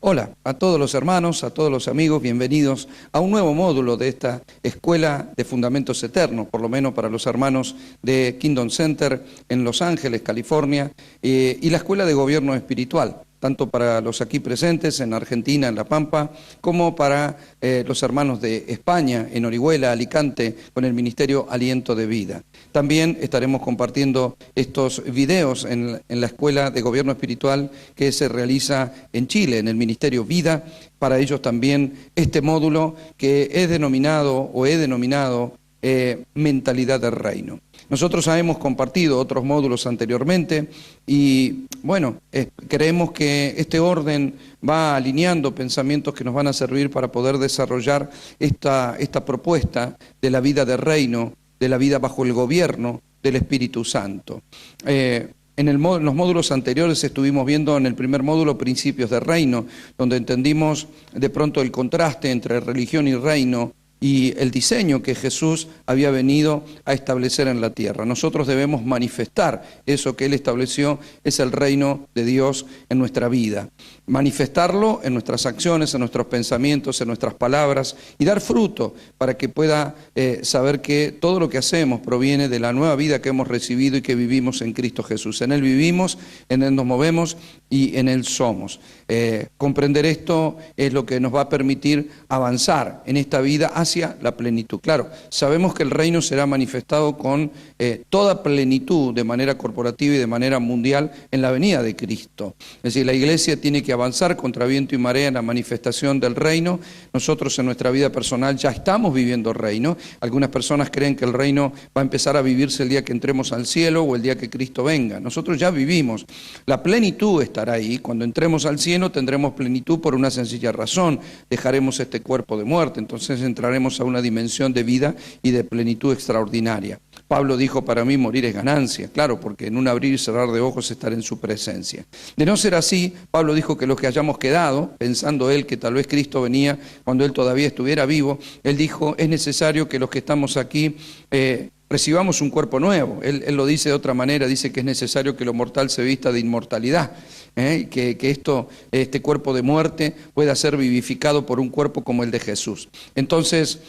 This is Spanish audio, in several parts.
Hola a todos los hermanos, a todos los amigos, bienvenidos a un nuevo módulo de esta Escuela de Fundamentos Eternos, por lo menos para los hermanos de Kingdom Center en Los Ángeles, California, y la Escuela de Gobierno Espiritual, tanto para los aquí presentes en Argentina, en La Pampa, como para los hermanos de España, en Orihuela, Alicante, con el Ministerio Aliento de Vida. También estaremos compartiendo estos videos en la Escuela de Gobierno Espiritual que se realiza en Chile, en el Ministerio Vida. Para ellos también este módulo que he denominado Mentalidad del Reino. Nosotros hemos compartido otros módulos anteriormente y bueno, creemos que este orden va alineando pensamientos que nos van a servir para poder desarrollar esta propuesta de la vida del reino, de la vida bajo el gobierno del Espíritu Santo. En los módulos anteriores estuvimos viendo en el primer módulo principios del reino, donde entendimos de pronto el contraste entre religión y reino, y el diseño que Jesús había venido a establecer en la tierra. Nosotros debemos manifestar eso que Él estableció, es el reino de Dios en nuestra vida. Manifestarlo en nuestras acciones, en nuestros pensamientos, en nuestras palabras, y dar fruto para que pueda saber que todo lo que hacemos proviene de la nueva vida que hemos recibido y que vivimos en Cristo Jesús. En Él vivimos, en Él nos movemos y en Él somos. Comprender esto es lo que nos va a permitir avanzar en esta vida hacia la plenitud. Claro, sabemos que el reino será manifestado con toda plenitud de manera corporativa y de manera mundial en la venida de Cristo. Es decir, la iglesia tiene que avanzar contra viento y marea en la manifestación del reino. Nosotros en nuestra vida personal ya estamos viviendo el reino. Algunas personas creen que el reino va a empezar a vivirse el día que entremos al cielo o el día que Cristo venga. Nosotros ya vivimos. La plenitud estará ahí. Cuando entremos al cielo tendremos plenitud por una sencilla razón. Dejaremos este cuerpo de muerte. Entonces entraremos a una dimensión de vida y de plenitud extraordinaria. Pablo dijo, para mí morir es ganancia, claro, porque en un abrir y cerrar de ojos estaré en su presencia. De no ser así, Pablo dijo que los que hayamos quedado, pensando él que tal vez Cristo venía cuando él todavía estuviera vivo, él dijo, es necesario que los que estamos aquí recibamos un cuerpo nuevo. Él lo dice de otra manera, dice que es necesario que lo mortal se vista de inmortalidad, que este cuerpo de muerte pueda ser vivificado por un cuerpo como el de Jesús. Entonces,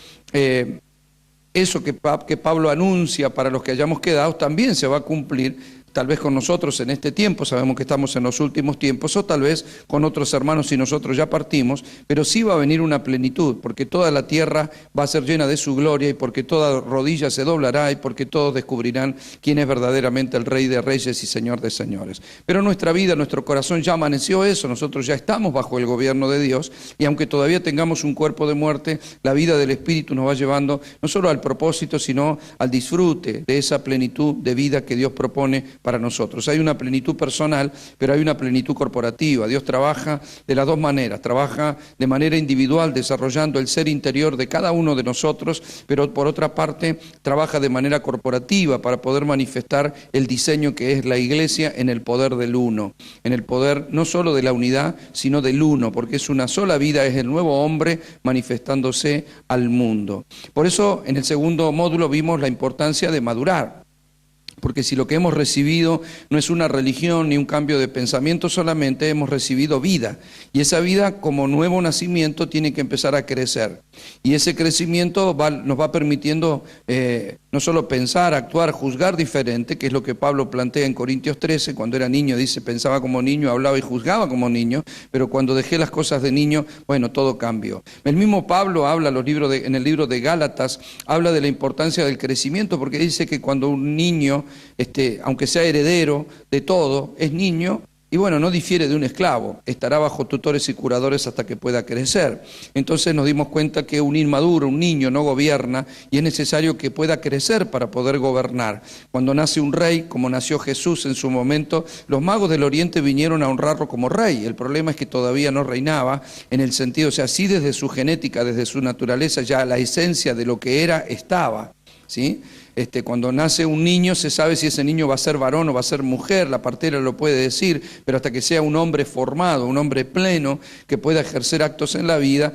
eso que Pablo anuncia para los que hayamos quedado también se va a cumplir, tal vez con nosotros en este tiempo, sabemos que estamos en los últimos tiempos, o tal vez con otros hermanos si nosotros ya partimos, pero sí va a venir una plenitud, porque toda la tierra va a ser llena de su gloria y porque toda rodilla se doblará y porque todos descubrirán quién es verdaderamente el Rey de Reyes y Señor de Señores. Pero nuestra vida, nuestro corazón ya amaneció eso, nosotros ya estamos bajo el gobierno de Dios y aunque todavía tengamos un cuerpo de muerte, la vida del Espíritu nos va llevando no solo al propósito, sino al disfrute de esa plenitud de vida que Dios propone para nosotros. Hay una plenitud personal, pero hay una plenitud corporativa. Dios trabaja de las dos maneras, trabaja de manera individual desarrollando el ser interior de cada uno de nosotros, pero por otra parte trabaja de manera corporativa para poder manifestar el diseño que es la iglesia en el poder del uno, en el poder no solo de la unidad, sino del uno, porque es una sola vida, es el nuevo hombre manifestándose al mundo. Por eso en el segundo módulo vimos la importancia de madurar. Porque si lo que hemos recibido no es una religión ni un cambio de pensamiento, solamente hemos recibido vida. Y esa vida como nuevo nacimiento tiene que empezar a crecer. Y ese crecimiento nos va permitiendo no solo pensar, actuar, juzgar diferente, que es lo que Pablo plantea en Corintios 13, cuando era niño, dice, pensaba como niño, hablaba y juzgaba como niño, pero cuando dejé las cosas de niño, bueno, todo cambió. El mismo Pablo habla en el libro de Gálatas, habla de la importancia del crecimiento, porque dice que cuando un niño, aunque sea heredero de todo, es niño, y bueno, no difiere de un esclavo, estará bajo tutores y curadores hasta que pueda crecer. Entonces nos dimos cuenta que un inmaduro, un niño, no gobierna y es necesario que pueda crecer para poder gobernar. Cuando nace un rey, como nació Jesús en su momento, los magos del Oriente vinieron a honrarlo como rey. El problema es que todavía no reinaba en el sentido, o sea, sí desde su genética, desde su naturaleza, ya la esencia de lo que era estaba, ¿sí? Cuando nace un niño se sabe si ese niño va a ser varón o va a ser mujer, la partera lo puede decir, pero hasta que sea un hombre formado, un hombre pleno, que pueda ejercer actos en la vida,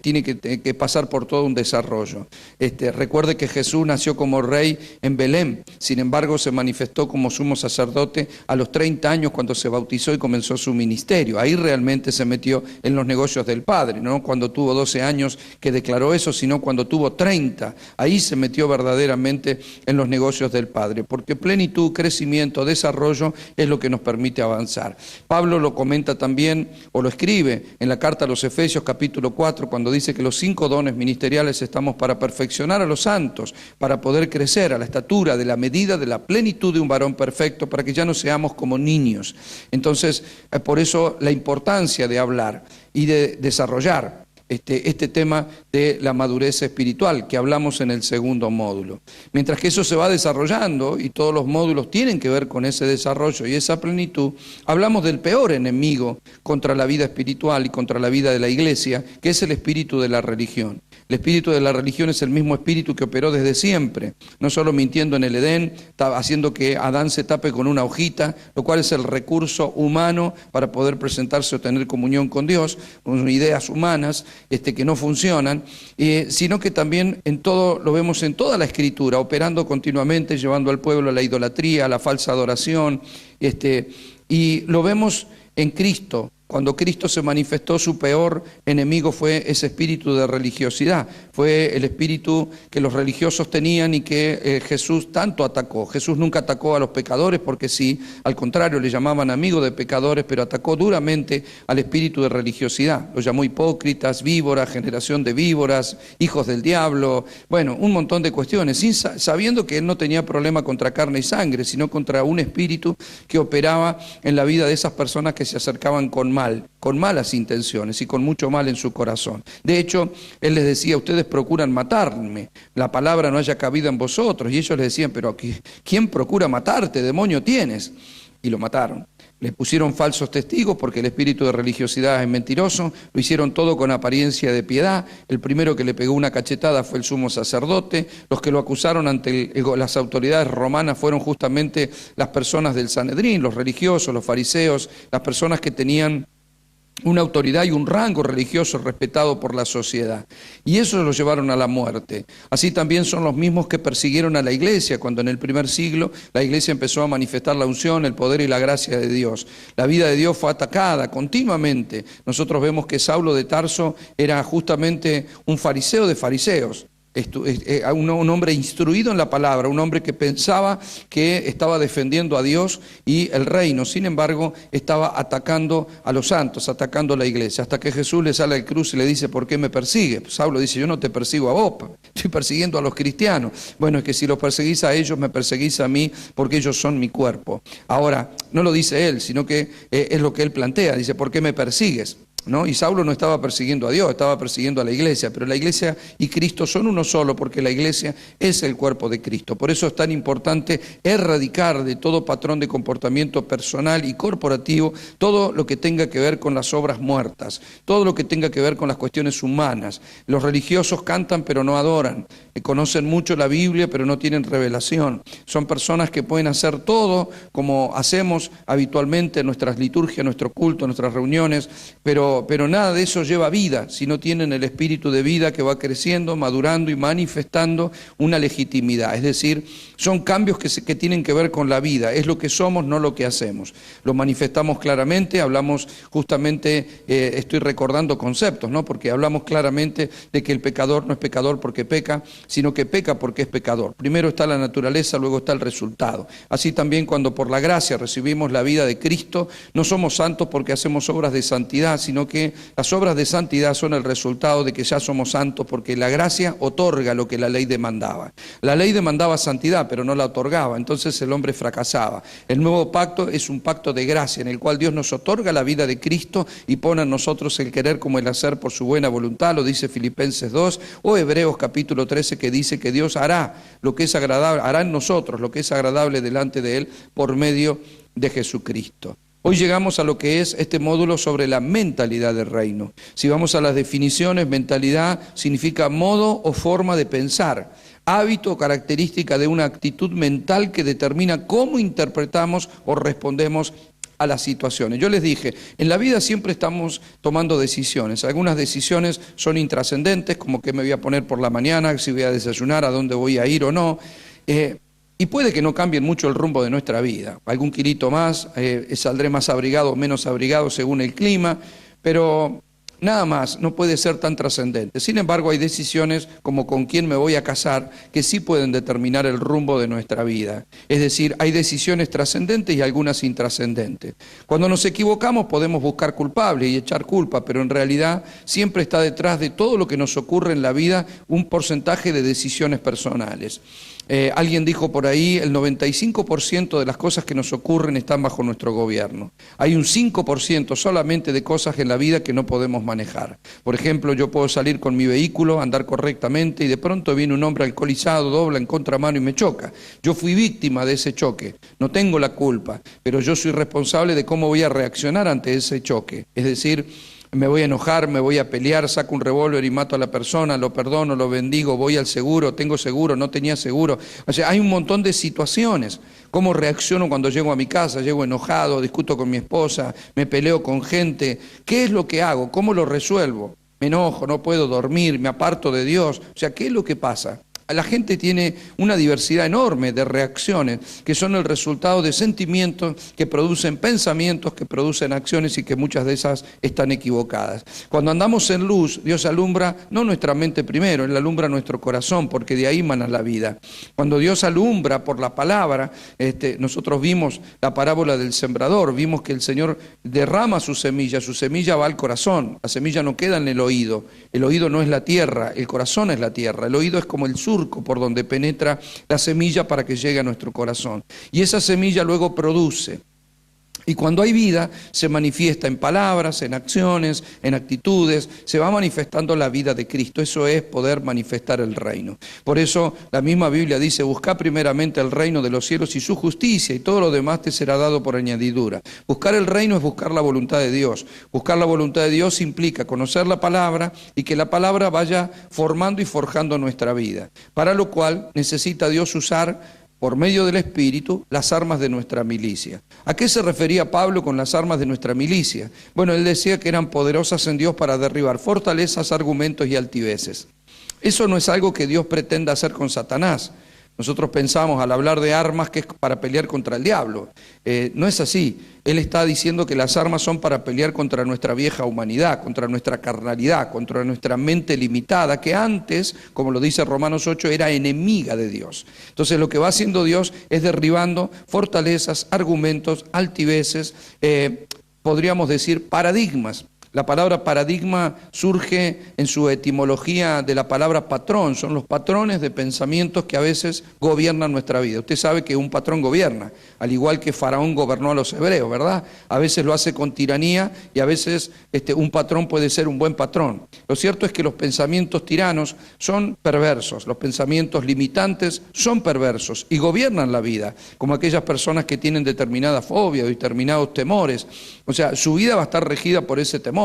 tiene que pasar por todo un desarrollo. Recuerde que Jesús nació como rey en Belén, sin embargo se manifestó como sumo sacerdote a los 30 años cuando se bautizó y comenzó su ministerio. Ahí realmente se metió en los negocios del Padre, no cuando tuvo 12 años que declaró eso, sino cuando tuvo 30. Ahí se metió verdaderamente en los negocios del Padre, porque plenitud, crecimiento, desarrollo es lo que nos permite avanzar. Pablo lo comenta también, o lo escribe en la carta a los Efesios capítulo 4, cuando dice que los 5 dones ministeriales estamos para perfeccionar a los santos, para poder crecer a la estatura de la medida de la plenitud de un varón perfecto, para que ya no seamos como niños. Entonces, por eso la importancia de hablar y de desarrollar este tema de la madurez espiritual que hablamos en el segundo módulo. Mientras que eso se va desarrollando y todos los módulos tienen que ver con ese desarrollo y esa plenitud, hablamos del peor enemigo contra la vida espiritual y contra la vida de la iglesia, que es el espíritu de la religión. El espíritu de la religión es el mismo espíritu que operó desde siempre, no solo mintiendo en el Edén, haciendo que Adán se tape con una hojita, lo cual es el recurso humano para poder presentarse o tener comunión con Dios, con ideas humanas que no funcionan, sino que también lo vemos en toda la Escritura, operando continuamente, llevando al pueblo a la idolatría, a la falsa adoración, y lo vemos en Cristo. Cuando Cristo se manifestó, su peor enemigo fue ese espíritu de religiosidad. Fue el espíritu que los religiosos tenían y que Jesús tanto atacó. Jesús nunca atacó a los pecadores porque sí, al contrario, le llamaban amigos de pecadores, pero atacó duramente al espíritu de religiosidad. Los llamó hipócritas, víboras, generación de víboras, hijos del diablo, bueno, un montón de cuestiones, sabiendo que él no tenía problema contra carne y sangre, sino contra un espíritu que operaba en la vida de esas personas que se acercaban con malas intenciones y con mucho mal en su corazón. De hecho, él les decía, ustedes procuran matarme, la palabra no haya cabida en vosotros. Y ellos les decían, pero ¿quién procura matarte? Demonio tienes. Y lo mataron. Les pusieron falsos testigos porque el espíritu de religiosidad es mentiroso, lo hicieron todo con apariencia de piedad. El primero que le pegó una cachetada fue el sumo sacerdote. Los que lo acusaron ante las autoridades romanas fueron justamente las personas del Sanedrín, los religiosos, los fariseos, las personas que tenían una autoridad y un rango religioso respetado por la sociedad. Y eso los llevaron a la muerte. Así también son los mismos que persiguieron a la iglesia, cuando en el primer siglo la iglesia empezó a manifestar la unción, el poder y la gracia de Dios. La vida de Dios fue atacada continuamente. Nosotros vemos que Saulo de Tarso era justamente un fariseo de fariseos. Un hombre instruido en la palabra, un hombre que pensaba que estaba defendiendo a Dios y el reino, sin embargo estaba atacando a los santos, atacando a la iglesia, hasta que Jesús le sale al cruz y le dice, ¿por qué me persigue? Saulo dice, yo no te persigo a vos, estoy persiguiendo a los cristianos. Bueno, es que si los perseguís a ellos, me perseguís a mí, porque ellos son mi cuerpo. Ahora, no lo dice él, sino que es lo que él plantea, dice, ¿por qué me persigues? ¿No? Y Saulo no estaba persiguiendo a Dios, estaba persiguiendo a la iglesia, pero la iglesia y Cristo son uno solo, porque la iglesia es el cuerpo de Cristo. Por eso es tan importante erradicar de todo patrón de comportamiento personal y corporativo todo lo que tenga que ver con las obras muertas, todo lo que tenga que ver con las cuestiones humanas. Los religiosos cantan pero no adoran, conocen mucho la Biblia pero no tienen revelación. Son personas que pueden hacer todo como hacemos habitualmente en nuestras liturgias, nuestro culto, nuestras reuniones, pero nada de eso lleva vida, si no tienen el espíritu de vida que va creciendo, madurando y manifestando una legitimidad. Es decir, son cambios que tienen que ver con la vida, es lo que somos, no lo que hacemos. Lo manifestamos claramente, hablamos justamente, estoy recordando conceptos, ¿no? Porque hablamos claramente de que el pecador no es pecador porque peca, sino que peca porque es pecador. Primero está la naturaleza, luego está el resultado. Así también cuando por la gracia recibimos la vida de Cristo, no somos santos porque hacemos obras de santidad, sino que las obras de santidad son el resultado de que ya somos santos, porque la gracia otorga lo que la ley demandaba. La ley demandaba santidad, pero no la otorgaba, entonces el hombre fracasaba. El nuevo pacto es un pacto de gracia, en el cual Dios nos otorga la vida de Cristo y pone en nosotros el querer como el hacer por su buena voluntad, lo dice Filipenses 2, o Hebreos capítulo 13, que dice que Dios hará lo que es agradable, hará en nosotros lo que es agradable delante de Él por medio de Jesucristo. Hoy llegamos a lo que es este módulo sobre la mentalidad del reino. Si vamos a las definiciones, mentalidad significa modo o forma de pensar. hábito o característica de una actitud mental que determina cómo interpretamos o respondemos a las situaciones. Yo les dije, en la vida siempre estamos tomando decisiones. Algunas decisiones son intrascendentes, como qué me voy a poner por la mañana, si voy a desayunar, a dónde voy a ir o no. Y puede que no cambien mucho el rumbo de nuestra vida. Algún kilito más, saldré más abrigado o menos abrigado según el clima, pero nada más, no puede ser tan trascendente. Sin embargo, hay decisiones como con quién me voy a casar que sí pueden determinar el rumbo de nuestra vida. Es decir, hay decisiones trascendentes y algunas intrascendentes. Cuando nos equivocamos podemos buscar culpables y echar culpa, pero en realidad siempre está detrás de todo lo que nos ocurre en la vida un porcentaje de decisiones personales. Alguien dijo por ahí, el 95% de las cosas que nos ocurren están bajo nuestro gobierno. Hay un 5% solamente de cosas en la vida que no podemos manejar. Por ejemplo, yo puedo salir con mi vehículo, andar correctamente y de pronto viene un hombre alcoholizado, dobla en contramano y me choca. Yo fui víctima de ese choque, no tengo la culpa, pero yo soy responsable de cómo voy a reaccionar ante ese choque. Es decir, me voy a enojar, me voy a pelear, saco un revólver y mato a la persona, lo perdono, lo bendigo, voy al seguro, tengo seguro, no tenía seguro. O sea, hay un montón de situaciones. ¿Cómo reacciono cuando llego a mi casa? Llego enojado, discuto con mi esposa, me peleo con gente. ¿Qué es lo que hago? ¿Cómo lo resuelvo? Me enojo, no puedo dormir, me aparto de Dios. O sea, ¿qué es lo que pasa? La gente tiene una diversidad enorme de reacciones que son el resultado de sentimientos que producen pensamientos, que producen acciones y que muchas de esas están equivocadas. Cuando andamos en luz, Dios alumbra no nuestra mente primero, Él alumbra nuestro corazón porque de ahí emana la vida. Cuando Dios alumbra por la palabra, nosotros vimos la parábola del sembrador, vimos que el Señor derrama su semilla va al corazón, la semilla no queda en el oído no es la tierra, el corazón es la tierra, el oído es como el surco por donde penetra la semilla para que llegue a nuestro corazón. Y esa semilla luego produce. Y cuando hay vida, se manifiesta en palabras, en acciones, en actitudes, se va manifestando la vida de Cristo. Eso es poder manifestar el reino. Por eso la misma Biblia dice, busca primeramente el reino de los cielos y su justicia, y todo lo demás te será dado por añadidura. Buscar el reino es buscar la voluntad de Dios. Buscar la voluntad de Dios implica conocer la palabra y que la palabra vaya formando y forjando nuestra vida. Para lo cual necesita Dios usar por medio del Espíritu, las armas de nuestra milicia. ¿A qué se refería Pablo con las armas de nuestra milicia? Bueno, él decía que eran poderosas en Dios para derribar fortalezas, argumentos y altiveces. Eso no es algo que Dios pretenda hacer con Satanás. Nosotros pensamos al hablar de armas que es para pelear contra el diablo. No es así. Él está diciendo que las armas son para pelear contra nuestra vieja humanidad, contra nuestra carnalidad, contra nuestra mente limitada, que antes, como lo dice Romanos 8, era enemiga de Dios. Entonces lo que va haciendo Dios es derribando fortalezas, argumentos, altiveces, podríamos decir paradigmas. La palabra paradigma surge en su etimología de la palabra patrón, son los patrones de pensamientos que a veces gobiernan nuestra vida. Usted sabe que un patrón gobierna, al igual que Faraón gobernó a los hebreos, ¿verdad? A veces lo hace con tiranía y a veces un patrón puede ser un buen patrón. Lo cierto es que los pensamientos tiranos son perversos, los pensamientos limitantes son perversos y gobiernan la vida, como aquellas personas que tienen determinada fobia o determinados temores. O sea, su vida va a estar regida por ese temor.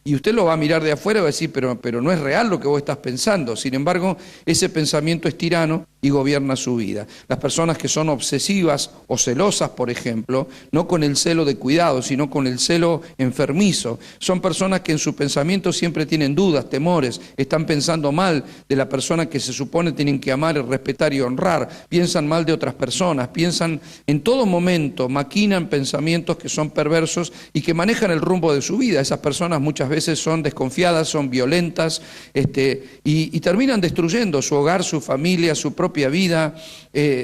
Y usted lo va a mirar de afuera y va a decir, pero no es real lo que vos estás pensando. Sin embargo, ese pensamiento es tirano y gobierna su vida. Las personas que son obsesivas o celosas, por ejemplo, no con el celo de cuidado, sino con el celo enfermizo, son personas que en su pensamiento siempre tienen dudas, temores, están pensando mal de la persona que se supone tienen que amar, respetar y honrar, piensan mal de otras personas, piensan en todo momento, maquinan pensamientos que son perversos y que manejan el rumbo de su vida. Esas personas muchas veces son desconfiadas, son violentas y terminan destruyendo su hogar, su familia, su propia vida,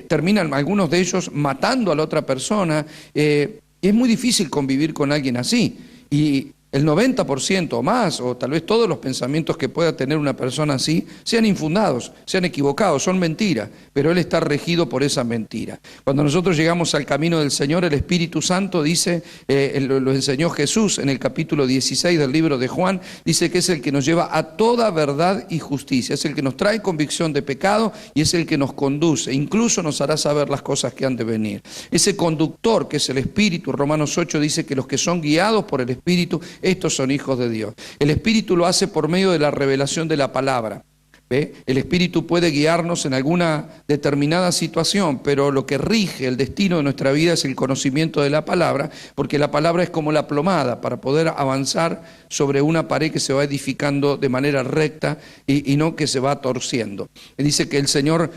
terminan algunos de ellos matando a la otra persona. Es muy difícil convivir con alguien así y el 90% o más, o tal vez todos los pensamientos que pueda tener una persona así, sean infundados, sean equivocados, son mentiras, pero él está regido por esa mentira. Cuando nosotros llegamos al camino del Señor, el Espíritu Santo dice, lo enseñó Jesús en el capítulo 16 del libro de Juan, dice que es el que nos lleva a toda verdad y justicia, es el que nos trae convicción de pecado y es el que nos conduce, incluso nos hará saber las cosas que han de venir. Ese conductor que es el Espíritu, Romanos 8 dice que los que son guiados por el Espíritu, estos son hijos de Dios. El Espíritu lo hace por medio de la revelación de la palabra. ¿Ve? El Espíritu puede guiarnos en alguna determinada situación, pero lo que rige el destino de nuestra vida es el conocimiento de la palabra, porque la palabra es como la plomada para poder avanzar sobre una pared que se va edificando de manera recta y no que se va torciendo. Dice que el Señor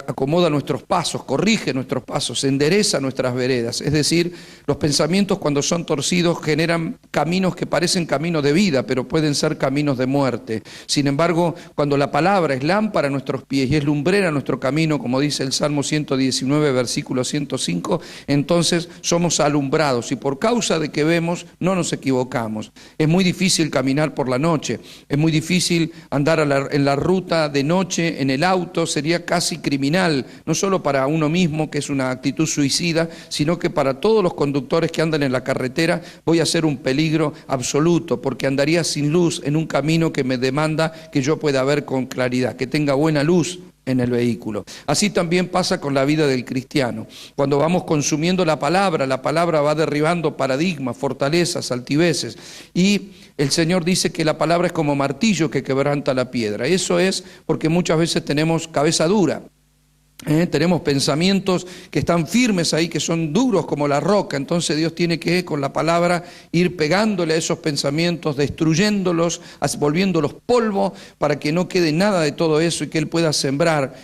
acomoda nuestros pasos, corrige nuestros pasos, endereza nuestras veredas. Es decir, los pensamientos cuando son torcidos generan caminos que parecen caminos de vida, pero pueden ser caminos de muerte. Sin embargo, cuando la palabra es lámpara a nuestros pies y es lumbrera a nuestro camino, como dice el Salmo 119, versículo 105, entonces somos alumbrados y por causa de que vemos no nos equivocamos. Es muy difícil caminar por la noche, es muy difícil andar en la ruta de noche en el auto, sería casi criminal, no solo para uno mismo, que es una actitud suicida, sino que para todos los conductores que andan en la carretera voy a ser un peligro absoluto, porque andaría sin luz en un camino que me demanda que yo pueda ver con claridad, que tenga buena luz en el vehículo. Así también pasa con la vida del cristiano. Cuando vamos consumiendo la palabra va derribando paradigmas, fortalezas, altiveces, y el Señor dice que la palabra es como martillo que quebranta la piedra. Eso es porque muchas veces tenemos cabeza dura. Tenemos pensamientos que están firmes ahí, que son duros como la roca. Entonces Dios tiene que con la palabra ir pegándole a esos pensamientos, destruyéndolos, volviéndolos polvo, para que no quede nada de todo eso y que Él pueda sembrar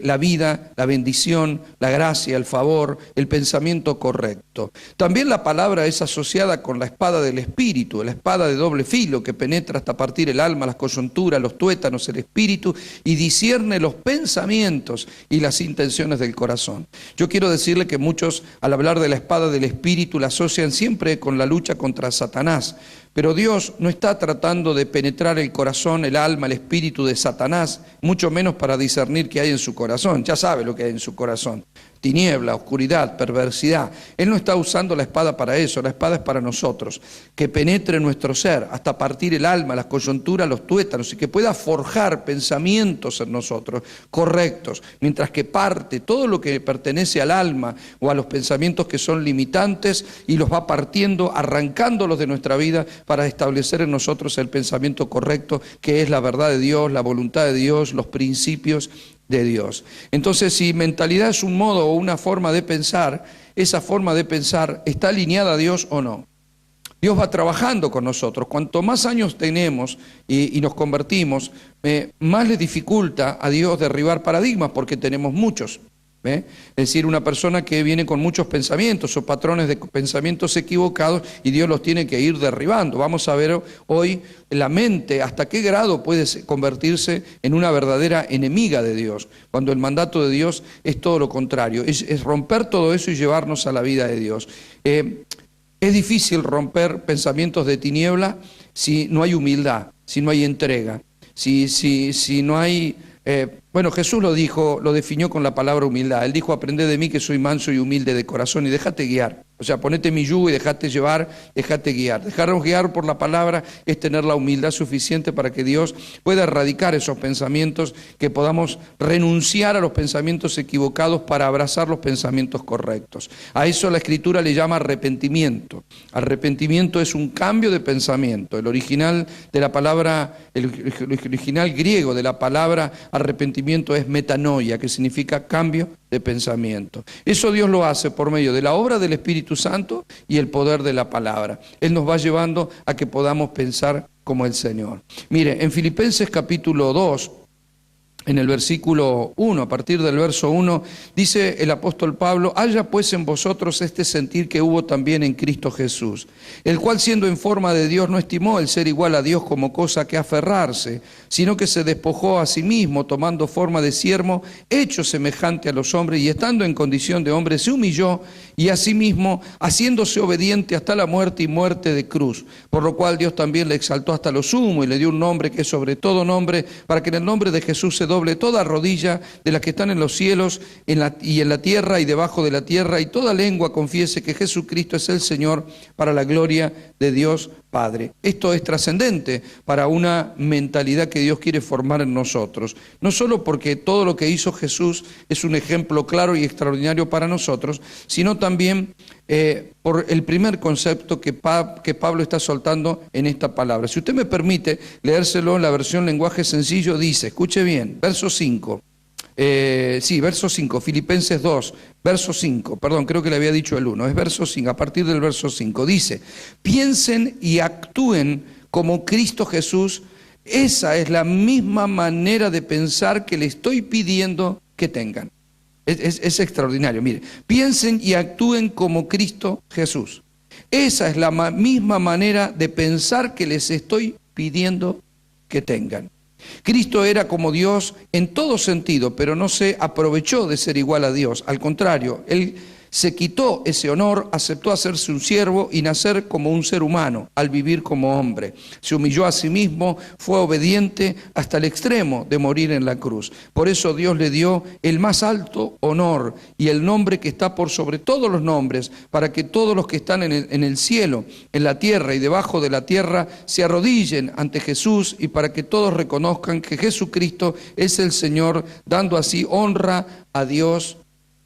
la vida, la bendición, la gracia, el favor, el pensamiento correcto. También la palabra es asociada con la espada del Espíritu, la espada de doble filo que penetra hasta partir el alma, las coyunturas, los tuétanos, el espíritu, y discierne los pensamientos y las intenciones del corazón. Yo quiero decirle que muchos, al hablar de la espada del Espíritu, la asocian siempre con la lucha contra Satanás. Pero Dios no está tratando de penetrar el corazón, el alma, el espíritu de Satanás, mucho menos para discernir qué hay en su corazón. Ya sabe lo que hay en su corazón. Tiniebla, oscuridad, perversidad. Él no está usando la espada para eso, la espada es para nosotros. Que penetre nuestro ser hasta partir el alma, las coyunturas, los tuétanos, y que pueda forjar pensamientos en nosotros correctos, mientras que parte todo lo que pertenece al alma o a los pensamientos que son limitantes y los va partiendo, arrancándolos de nuestra vida para establecer en nosotros el pensamiento correcto, que es la verdad de Dios, la voluntad de Dios, los principios de Dios. Entonces, si mentalidad es un modo o una forma de pensar, esa forma de pensar está alineada a Dios o no. Dios va trabajando con nosotros. Cuanto más años tenemos y nos convertimos, más le dificulta a Dios derribar paradigmas, porque tenemos muchos. Es decir, una persona que viene con muchos pensamientos o patrones de pensamientos equivocados y Dios los tiene que ir derribando. Vamos a ver hoy la mente hasta qué grado puede convertirse en una verdadera enemiga de Dios, cuando el mandato de Dios es todo lo contrario, es romper todo eso y llevarnos a la vida de Dios. Es difícil romper pensamientos de tiniebla si no hay humildad, si no hay entrega, si no hay... Bueno, Jesús lo dijo, lo definió con la palabra humildad. Él dijo: aprended de mí que soy manso y humilde de corazón y déjate guiar. O sea, ponete mi yugo y déjate llevar, déjate guiar. Dejarnos guiar por la palabra es tener la humildad suficiente para que Dios pueda erradicar esos pensamientos, que podamos renunciar a los pensamientos equivocados para abrazar los pensamientos correctos. A eso la Escritura le llama arrepentimiento. Arrepentimiento es un cambio de pensamiento. El original de la palabra, el original griego de la palabra arrepentimiento es metanoia, que significa cambio de pensamiento. Eso Dios lo hace por medio de la obra del Espíritu Santo y el poder de la palabra. Él nos va llevando a que podamos pensar como el Señor. Mire, en Filipenses capítulo 2, en el versículo 1, a partir del verso 1, dice el apóstol Pablo: haya pues en vosotros este sentir que hubo también en Cristo Jesús, el cual siendo en forma de Dios no estimó el ser igual a Dios como cosa que aferrarse, sino que se despojó a sí mismo, tomando forma de siervo, hecho semejante a los hombres, y estando en condición de hombre se humilló, y asimismo haciéndose obediente hasta la muerte y muerte de cruz, por lo cual Dios también le exaltó hasta lo sumo y le dio un nombre que es sobre todo nombre, para que en el nombre de Jesús se doble toda rodilla de las que están en los cielos y en la tierra y debajo de la tierra, y toda lengua confiese que Jesucristo es el Señor, para la gloria de Dios Padre. Esto es trascendente para una mentalidad que Dios quiere formar en nosotros. No solo porque todo lo que hizo Jesús es un ejemplo claro y extraordinario para nosotros, sino también por el primer concepto que Pablo está soltando en esta palabra. Si usted me permite leérselo en la versión lenguaje sencillo, dice, escuche bien, verso 5. Verso 5, Filipenses 2, verso 5, perdón, creo que le había dicho el 1, es verso 5, a partir del verso 5, dice, piensen y actúen como Cristo Jesús, esa es la misma manera de pensar que le estoy pidiendo que tengan. Es extraordinario, mire, piensen y actúen como Cristo Jesús, esa es la misma manera de pensar que les estoy pidiendo que tengan. Cristo era como Dios en todo sentido, pero no se aprovechó de ser igual a Dios. Al contrario, Él se quitó ese honor, aceptó hacerse un siervo y nacer como un ser humano al vivir como hombre. Se humilló a sí mismo, fue obediente hasta el extremo de morir en la cruz. Por eso Dios le dio el más alto honor y el nombre que está por sobre todos los nombres, para que todos los que están en el cielo, en la tierra y debajo de la tierra se arrodillen ante Jesús y para que todos reconozcan que Jesucristo es el Señor, dando así honra a Dios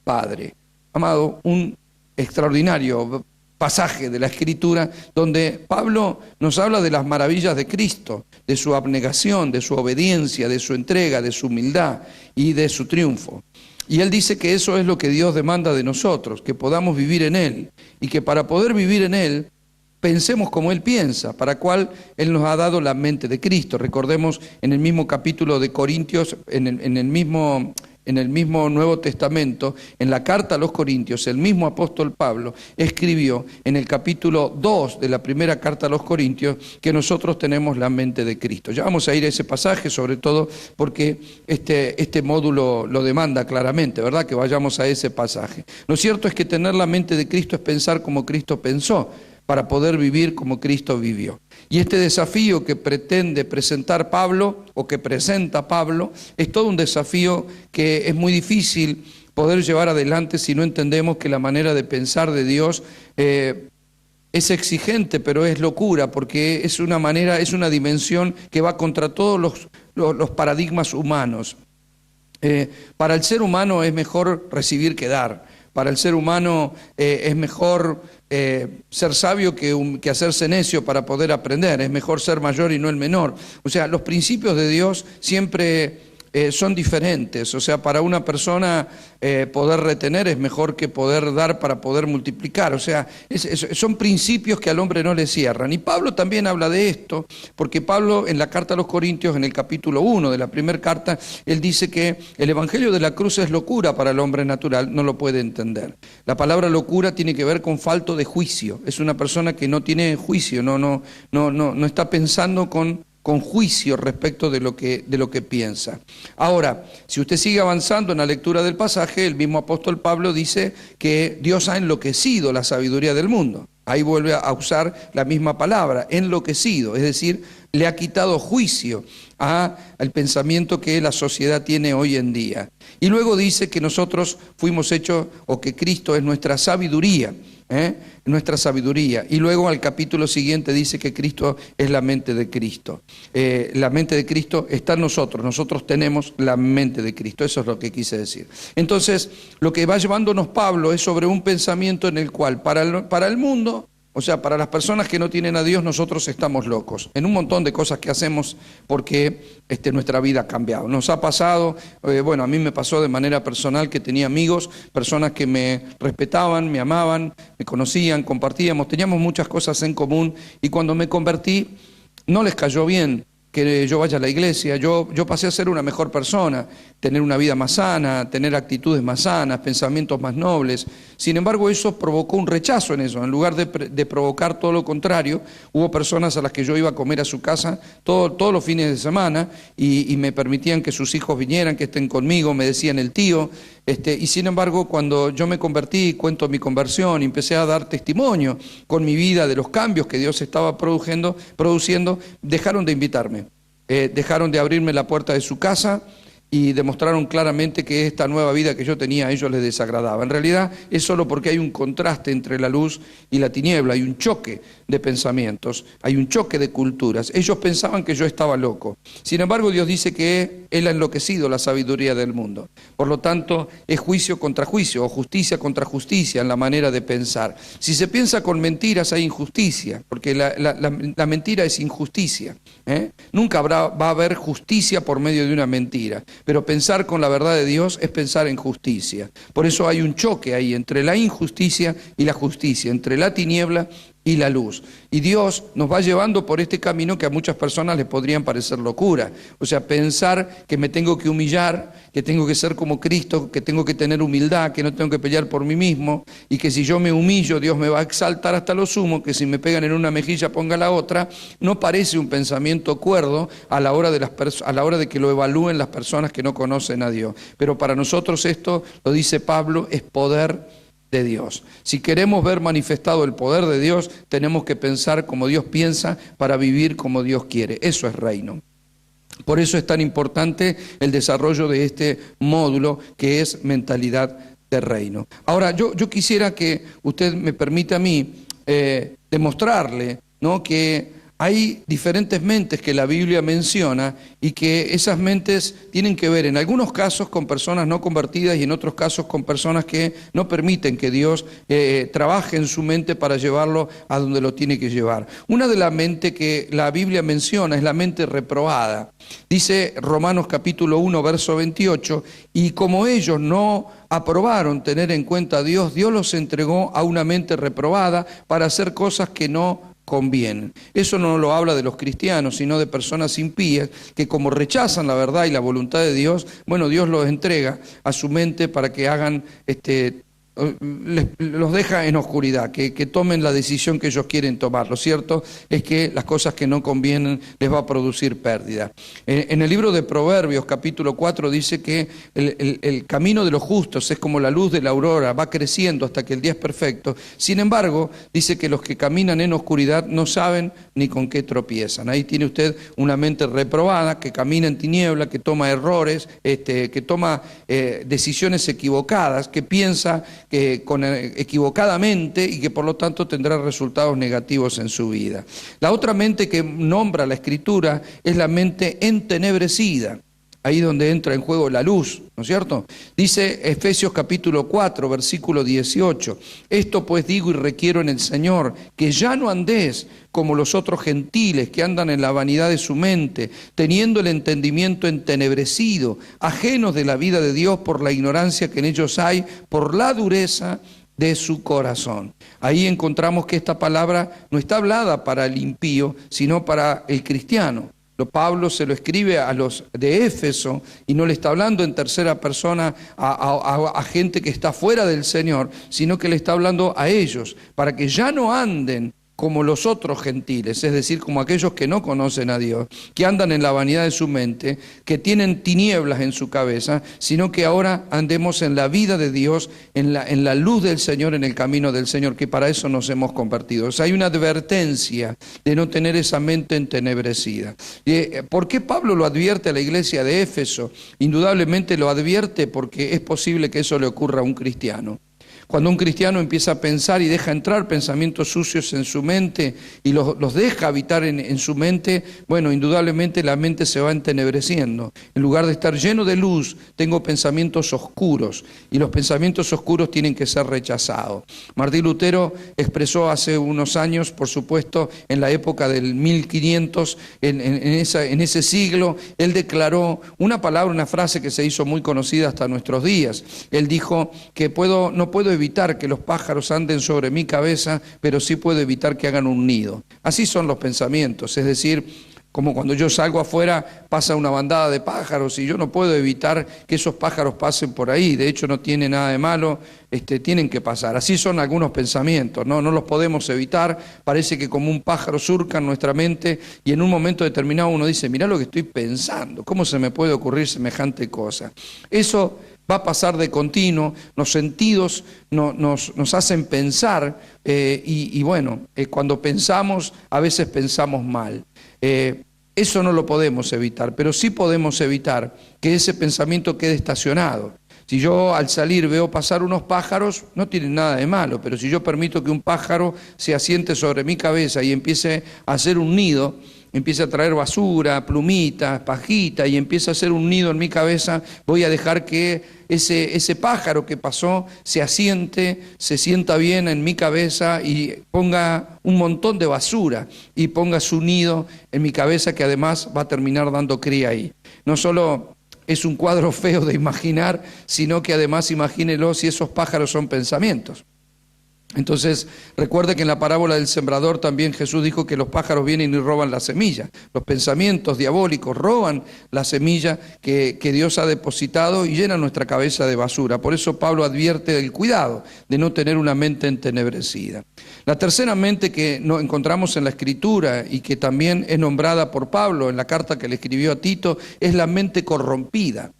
Padre. Amado, un extraordinario pasaje de la Escritura donde Pablo nos habla de las maravillas de Cristo, de su abnegación, de su obediencia, de su entrega, de su humildad y de su triunfo. Y él dice que eso es lo que Dios demanda de nosotros, que podamos vivir en Él y que para poder vivir en Él pensemos como Él piensa, para cual Él nos ha dado la mente de Cristo. Recordemos en el mismo capítulo de Corintios, en el mismo Nuevo Testamento, en la carta a los Corintios, el mismo apóstol Pablo escribió en el capítulo 2 de la primera carta a los Corintios que nosotros tenemos la mente de Cristo. Ya vamos a ir a ese pasaje, sobre todo porque este módulo lo demanda claramente, ¿verdad? Que vayamos a ese pasaje. Lo cierto es que tener la mente de Cristo es pensar como Cristo pensó, para poder vivir como Cristo vivió. Y este desafío que pretende presentar Pablo, o que presenta Pablo, es todo un desafío que es muy difícil poder llevar adelante si no entendemos que la manera de pensar de Dios es exigente, pero es locura, porque es una dimensión que va contra todos los paradigmas humanos. Para el ser humano es mejor recibir que dar. Para el ser humano es mejor ser sabio que hacerse necio para poder aprender. Es mejor ser mayor y no el menor. O sea, los principios de Dios siempre son diferentes. O sea, para una persona poder retener es mejor que poder dar para poder multiplicar. O sea, son principios que al hombre no le cierran. Y Pablo también habla de esto, porque Pablo en la carta a los Corintios, en el capítulo 1 de la primera carta, él dice que el evangelio de la cruz es locura para el hombre natural, no lo puede entender. La palabra locura tiene que ver con falto de juicio. Es una persona que no tiene juicio, no está pensando con juicio respecto de lo que piensa. Ahora, si usted sigue avanzando en la lectura del pasaje, el mismo apóstol Pablo dice que Dios ha enloquecido la sabiduría del mundo. Ahí vuelve a usar la misma palabra, enloquecido, es decir, le ha quitado juicio al pensamiento que la sociedad tiene hoy en día. Y luego dice que nosotros fuimos hechos, o que Cristo es nuestra sabiduría. Nuestra sabiduría. Y luego al capítulo siguiente dice que Cristo es la mente de Cristo. La mente de Cristo está en nosotros tenemos la mente de Cristo, eso es lo que quise decir. Entonces, lo que va llevándonos Pablo es sobre un pensamiento en el cual para el mundo, o sea, para las personas que no tienen a Dios, nosotros estamos locos en un montón de cosas que hacemos porque nuestra vida ha cambiado. Nos ha pasado, a mí me pasó de manera personal que tenía amigos, personas que me respetaban, me amaban, me conocían, compartíamos, teníamos muchas cosas en común, y cuando me convertí no les cayó bien que yo vaya a la iglesia. Yo pasé a ser una mejor persona, tener una vida más sana, tener actitudes más sanas, pensamientos más nobles. Sin embargo, eso provocó un rechazo en eso. En lugar de provocar todo lo contrario, hubo personas a las que yo iba a comer a su casa todos los fines de semana y me permitían que sus hijos vinieran, que estén conmigo, me decían el tío. Y sin embargo, cuando yo me convertí, cuento mi conversión y empecé a dar testimonio con mi vida de los cambios que Dios estaba produciendo, dejaron de invitarme. Dejaron de abrirme la puerta de su casa y demostraron claramente que esta nueva vida que yo tenía a ellos les desagradaba. En realidad es solo porque hay un contraste entre la luz y la tiniebla, hay un choque de pensamientos, hay un choque de culturas. Ellos pensaban que yo estaba loco. Sin embargo, Dios dice que Él ha enloquecido la sabiduría del mundo. Por lo tanto, es juicio contra juicio o justicia contra justicia en la manera de pensar. Si se piensa con mentiras hay injusticia, porque la mentira es injusticia. Nunca va a haber justicia por medio de una mentira. Pero pensar con la verdad de Dios es pensar en justicia. Por eso hay un choque ahí entre la injusticia y la justicia, entre la tiniebla y la luz. Y Dios nos va llevando por este camino que a muchas personas les podrían parecer locura. O sea, pensar que me tengo que humillar, que tengo que ser como Cristo, que tengo que tener humildad, que no tengo que pelear por mí mismo, y que si yo me humillo, Dios me va a exaltar hasta lo sumo, que si me pegan en una mejilla ponga la otra, no parece un pensamiento cuerdo a la hora de que lo evalúen las personas que no conocen a Dios. Pero para nosotros esto, lo dice Pablo, es poder de Dios. Si queremos ver manifestado el poder de Dios, tenemos que pensar como Dios piensa para vivir como Dios quiere. Eso es reino. Por eso es tan importante el desarrollo de este módulo que es mentalidad de reino. Ahora, yo quisiera que usted me permita a mí demostrarle, ¿no?, que hay diferentes mentes que la Biblia menciona y que esas mentes tienen que ver en algunos casos con personas no convertidas y en otros casos con personas que no permiten que Dios trabaje en su mente para llevarlo a donde lo tiene que llevar. Una de las mentes que la Biblia menciona es la mente reprobada. Dice Romanos capítulo 1, verso 28, y como ellos no aprobaron tener en cuenta a Dios, Dios los entregó a una mente reprobada para hacer cosas que no convienen. Eso no lo habla de los cristianos, sino de personas impías que como rechazan la verdad y la voluntad de Dios, bueno, Dios los entrega a su mente para que hagan los deja en oscuridad, que tomen la decisión que ellos quieren tomar. Lo cierto es que las cosas que no convienen les va a producir pérdida. En el libro de Proverbios, capítulo 4, dice que el camino de los justos es como la luz de la aurora, va creciendo hasta que el día es perfecto. Sin embargo, dice que los que caminan en oscuridad no saben ni con qué tropiezan. Ahí tiene usted una mente reprobada, que camina en tiniebla, que toma errores, que toma decisiones equivocadas, que piensa equivocadamente y que por lo tanto tendrá resultados negativos en su vida. La otra mente que nombra la Escritura es la mente entenebrecida, ahí donde entra en juego la luz, ¿no es cierto? Dice Efesios capítulo 4, versículo 18, esto pues digo y requiero en el Señor, que ya no andéis como los otros gentiles que andan en la vanidad de su mente, teniendo el entendimiento entenebrecido, ajenos de la vida de Dios por la ignorancia que en ellos hay, por la dureza de su corazón. Ahí encontramos que esta palabra no está hablada para el impío, sino para el cristiano. Pablo se lo escribe a los de Éfeso y no le está hablando en tercera persona a gente que está fuera del Señor, sino que le está hablando a ellos, para que ya no anden como los otros gentiles, es decir, como aquellos que no conocen a Dios, que andan en la vanidad de su mente, que tienen tinieblas en su cabeza, sino que ahora andemos en la vida de Dios, en la luz del Señor, en el camino del Señor, que para eso nos hemos convertido. O sea, hay una advertencia de no tener esa mente entenebrecida. ¿Por qué Pablo lo advierte a la iglesia de Éfeso? Indudablemente lo advierte porque es posible que eso le ocurra a un cristiano. Cuando un cristiano empieza a pensar y deja entrar pensamientos sucios en su mente y los deja habitar en su mente, bueno, indudablemente la mente se va entenebreciendo. En lugar de estar lleno de luz, tengo pensamientos oscuros y los pensamientos oscuros tienen que ser rechazados. Martín Lutero expresó hace unos años, por supuesto, en la época del 1500, en ese siglo, él declaró una palabra, una frase que se hizo muy conocida hasta nuestros días. Él dijo que no puedo evitar que los pájaros anden sobre mi cabeza, pero sí puedo evitar que hagan un nido. Así son los pensamientos, es decir, como cuando yo salgo afuera pasa una bandada de pájaros y yo no puedo evitar que esos pájaros pasen por ahí, de hecho no tiene nada de malo, tienen que pasar. Así son algunos pensamientos, no los podemos evitar, parece que como un pájaro surcan nuestra mente y en un momento determinado uno dice, mirá lo que estoy pensando, ¿cómo se me puede ocurrir semejante cosa? Eso va a pasar de continuo, los sentidos nos hacen pensar y bueno, cuando pensamos, a veces pensamos mal. Eso no lo podemos evitar, pero sí podemos evitar que ese pensamiento quede estacionado. Si yo al salir veo pasar unos pájaros, no tienen nada de malo, pero si yo permito que un pájaro se asiente sobre mi cabeza y empiece a hacer un nido, empiece a traer basura, plumitas, pajita, y empiece a hacer un nido en mi cabeza, voy a dejar que ese pájaro que pasó se asiente, se sienta bien en mi cabeza y ponga un montón de basura y ponga su nido en mi cabeza, que además va a terminar dando cría ahí. No solo es un cuadro feo de imaginar, sino que además imagínelo si esos pájaros son pensamientos. Entonces, recuerde que en la parábola del sembrador también Jesús dijo que los pájaros vienen y roban la semilla. Los pensamientos diabólicos roban la semilla que Dios ha depositado y llenan nuestra cabeza de basura. Por eso Pablo advierte del cuidado de no tener una mente entenebrecida. La tercera mente que nos encontramos en la Escritura y que también es nombrada por Pablo en la carta que le escribió a Tito es la mente corrompida.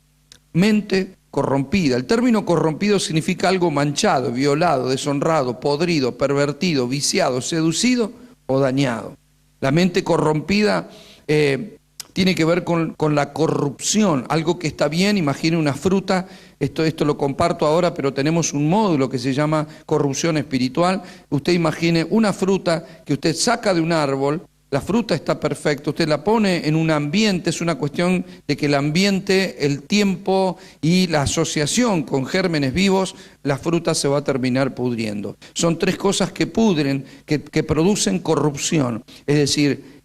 Mente corrompida. El término corrompido significa algo manchado, violado, deshonrado, podrido, pervertido, viciado, seducido o dañado. La mente corrompida tiene que ver con la corrupción, algo que está bien. Imagine una fruta, esto lo comparto ahora, pero tenemos un módulo que se llama corrupción espiritual. Usted imagine una fruta que usted saca de un árbol. La fruta está perfecta, usted la pone en un ambiente, es una cuestión de que el ambiente, el tiempo y la asociación con gérmenes vivos, la fruta se va a terminar pudriendo. Son tres cosas que pudren, que producen corrupción, es decir,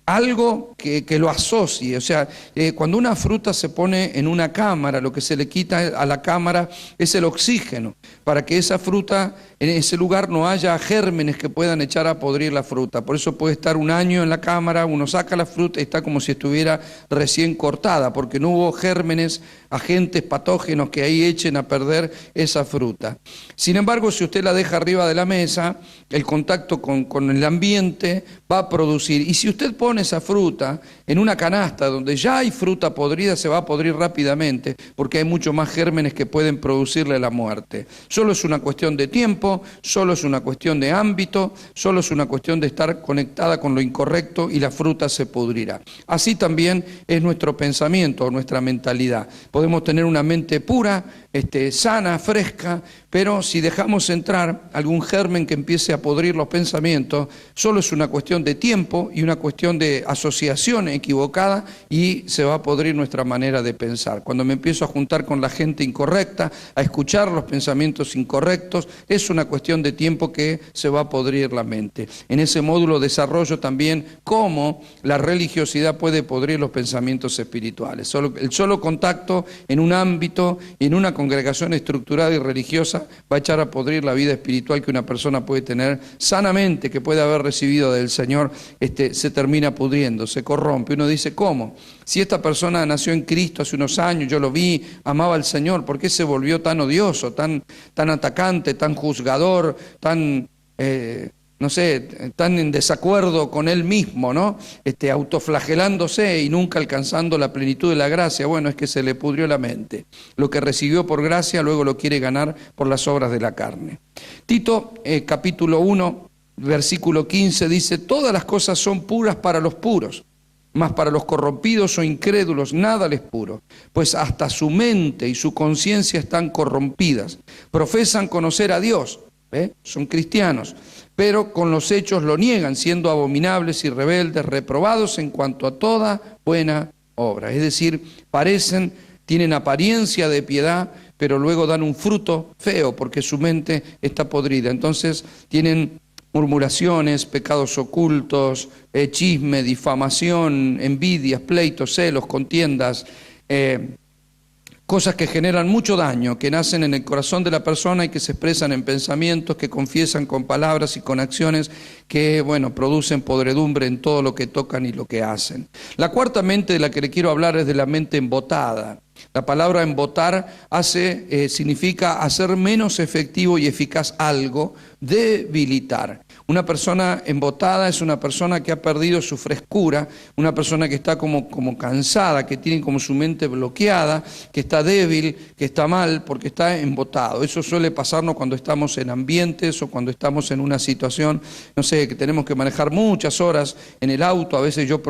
algo que lo asocie. O sea, cuando una fruta se pone en una cámara, lo que se le quita a la cámara es el oxígeno, para que esa fruta, en ese lugar no haya gérmenes que puedan echar a podrir la fruta. Por eso puede estar un año en la cámara, uno saca la fruta y está como si estuviera recién cortada, porque no hubo gérmenes, agentes patógenos que ahí echen a perder esa fruta. Sin embargo, si usted la deja arriba de la mesa, el contacto con el ambiente va a producir, y si usted pone esa fruta en una canasta donde ya hay fruta podrida, se va a podrir rápidamente, porque hay mucho más gérmenes que pueden producirle la muerte. Solo es una cuestión de tiempo, solo es una cuestión de ámbito, solo es una cuestión de estar conectada con lo incorrecto y la fruta se pudrirá. Así también es nuestro pensamiento, nuestra mentalidad. Podemos tener una mente pura, sana, fresca, pero si dejamos entrar algún germen que empiece a podrir los pensamientos, solo es una cuestión de tiempo y una cuestión de asociación equivocada, y se va a podrir nuestra manera de pensar. Cuando me empiezo a juntar con la gente incorrecta, a escuchar los pensamientos incorrectos, es una cuestión de tiempo que se va a podrir la mente. En ese módulo desarrollo también cómo la religiosidad puede podrir los pensamientos espirituales. El solo contacto en un ámbito y en una congregación estructurada y religiosa va a echar a podrir la vida espiritual que una persona puede tener sanamente, que puede haber recibido del Señor. Se termina pudriendo, se corrompe. Uno dice, ¿cómo? Si esta persona nació en Cristo hace unos años, yo lo vi, amaba al Señor, ¿por qué se volvió tan odioso, tan atacante, tan juzgador, tan tan en desacuerdo con él mismo, ¿no? Autoflagelándose y nunca alcanzando la plenitud de la gracia? Bueno, es que se le pudrió la mente. Lo que recibió por gracia, luego lo quiere ganar por las obras de la carne. Tito, capítulo 1, versículo 15, dice: todas las cosas son puras para los puros, mas para los corrompidos o incrédulos nada les puro, pues hasta su mente y su conciencia están corrompidas. Profesan conocer a Dios, son cristianos, pero con los hechos lo niegan, siendo abominables y rebeldes, reprobados en cuanto a toda buena obra. Es decir, tienen apariencia de piedad, pero luego dan un fruto feo porque su mente está podrida. Entonces tienen murmuraciones, pecados ocultos, chisme, difamación, envidias, pleitos, celos, contiendas, cosas que generan mucho daño, que nacen en el corazón de la persona y que se expresan en pensamientos, que confiesan con palabras y con acciones que, producen podredumbre en todo lo que tocan y lo que hacen. La cuarta mente de la que le quiero hablar es de la mente embotada. La palabra embotar significa hacer menos efectivo y eficaz algo, debilitar. Una persona embotada es una persona que ha perdido su frescura, una persona que está como cansada, que tiene como su mente bloqueada, que está débil, que está mal porque está embotado. Eso suele pasarnos cuando estamos en ambientes o cuando estamos en una situación, no sé, que tenemos que manejar muchas horas en el auto. A veces yo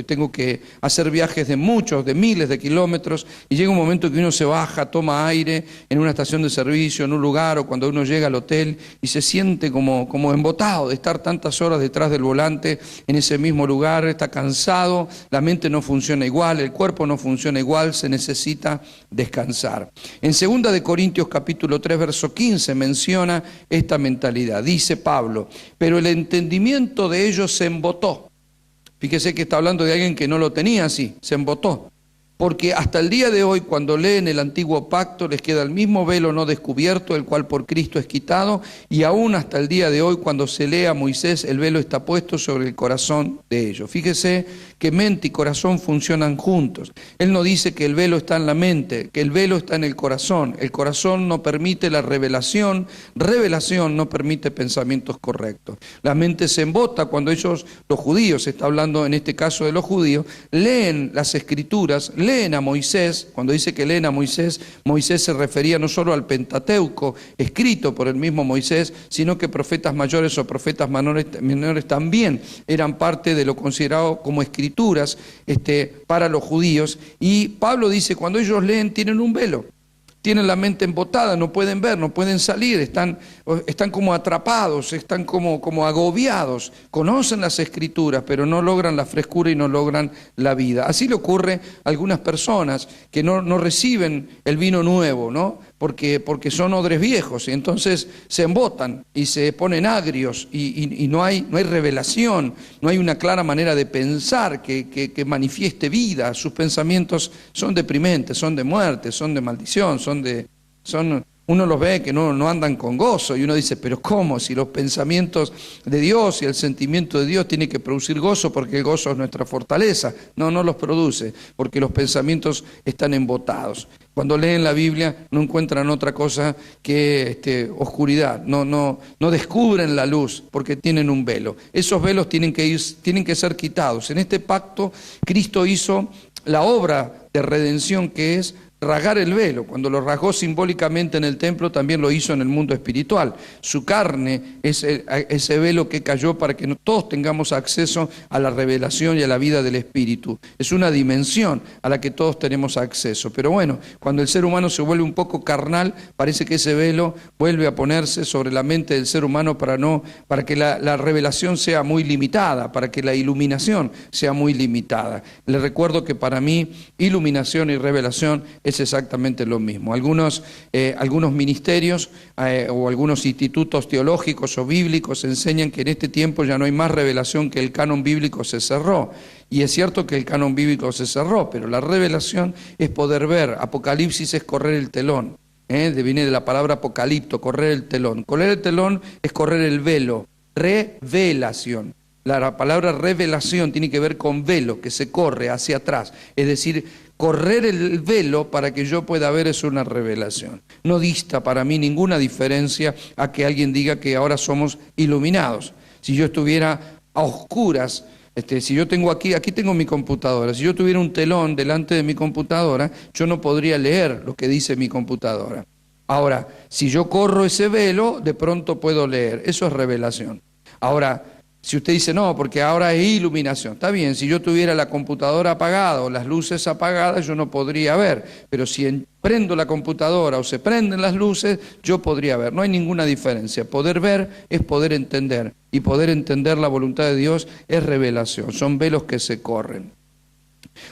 tengo que hacer viajes de miles de kilómetros, y llega un momento que uno se baja, toma aire en una estación de servicio, en un lugar, o cuando uno llega al hotel y se siente como embotado de estar tantas horas detrás del volante en ese mismo lugar, está cansado, la mente no funciona igual, el cuerpo no funciona igual, se necesita descansar. En 2 de Corintios capítulo 3, verso 15 menciona esta mentalidad. Dice Pablo: pero el entendimiento de ellos se embotó. Fíjese que está hablando de alguien que no lo tenía así, se embotó. Porque hasta el día de hoy, cuando leen el antiguo pacto, les queda el mismo velo no descubierto, el cual por Cristo es quitado, y aún hasta el día de hoy, cuando se lee a Moisés, el velo está puesto sobre el corazón de ellos. Fíjese que mente y corazón funcionan juntos. Él no dice que el velo está en la mente, que el velo está en el corazón. El corazón no permite la revelación no permite pensamientos correctos. La mente se embota cuando ellos, los judíos, se está hablando en este caso de los judíos, leen las escrituras, leen a Moisés. Cuando dice que leen a Moisés, Moisés se refería no solo al Pentateuco, escrito por el mismo Moisés, sino que profetas mayores o profetas menores también eran parte de lo considerado como escrituras para los judíos. Y Pablo dice, cuando ellos leen, tienen un velo. Tienen la mente embotada, no pueden ver, no pueden salir, están como atrapados, están como agobiados, conocen las escrituras, pero no logran la frescura y no logran la vida. Así le ocurre a algunas personas que no reciben el vino nuevo, ¿no? Porque son odres viejos, y entonces se embotan y se ponen agrios, y no hay revelación, no hay una clara manera de pensar que manifieste vida. Sus pensamientos son deprimentes, son de muerte, son de maldición, uno los ve que no andan con gozo, y uno dice, pero ¿cómo? Si los pensamientos de Dios y el sentimiento de Dios tiene que producir gozo, porque el gozo es nuestra fortaleza. No los produce, porque los pensamientos están embotados. Cuando leen la Biblia no encuentran otra cosa que oscuridad, no descubren la luz porque tienen un velo. Esos velos tienen que ser quitados. En este pacto Cristo hizo la obra de redención, que es rasgar el velo. Cuando lo rasgó simbólicamente en el templo, también lo hizo en el mundo espiritual. Su carne es ese velo que cayó para que todos tengamos acceso a la revelación y a la vida del Espíritu. Es una dimensión a la que todos tenemos acceso. Pero bueno, cuando el ser humano se vuelve un poco carnal, parece que ese velo vuelve a ponerse sobre la mente del ser humano para que la revelación sea muy limitada, para que la iluminación sea muy limitada. Les recuerdo que para mí iluminación y revelación es exactamente lo mismo. Algunos ministerios o algunos institutos teológicos o bíblicos enseñan que en este tiempo ya no hay más revelación, que el canon bíblico se cerró. Y es cierto que el canon bíblico se cerró, pero la revelación es poder ver. Apocalipsis es correr el telón. Viene de la palabra apocalipto, correr el telón. Correr el telón es correr el velo. Revelación. La palabra revelación tiene que ver con velo, que se corre hacia atrás. Es decir, correr el velo para que yo pueda ver es una revelación. No dista para mí ninguna diferencia a que alguien diga que ahora somos iluminados. Si yo estuviera a oscuras, si yo tengo aquí tengo mi computadora, si yo tuviera un telón delante de mi computadora, yo no podría leer lo que dice mi computadora. Ahora, si yo corro ese velo, de pronto puedo leer. Eso es revelación. Ahora, si usted dice, no, porque ahora es iluminación, está bien, si yo tuviera la computadora apagada o las luces apagadas, yo no podría ver, pero si prendo la computadora o se prenden las luces, yo podría ver. No hay ninguna diferencia. Poder ver es poder entender, y poder entender la voluntad de Dios es revelación, son velos que se corren.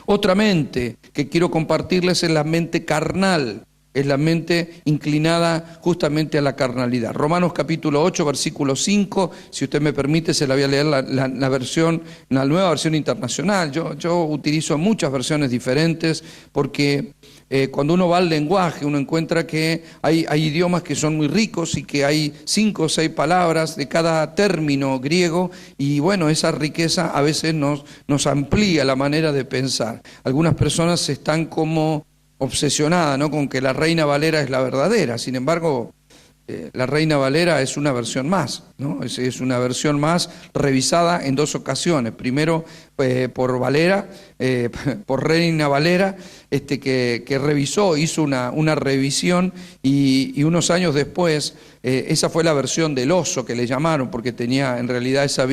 Otra mente que quiero compartirles es la mente carnal. Es la mente inclinada justamente a la carnalidad. Romanos capítulo 8, versículo 5, si usted me permite, se la voy a leer la nueva versión internacional. Yo utilizo muchas versiones diferentes porque cuando uno va al lenguaje, uno encuentra que hay idiomas que son muy ricos y que hay 5 o 6 palabras de cada término griego, y bueno, esa riqueza a veces nos amplía la manera de pensar. Algunas personas están como obsesionada, ¿no?, con que la Reina Valera es la verdadera. Sin embargo, la Reina Valera es una versión más, ¿no? Es una versión más revisada en dos ocasiones. Primero por Valera, por Reina Valera, que revisó, hizo una revisión y unos años después, esa fue la versión del oso que le llamaron, porque tenía en realidad esa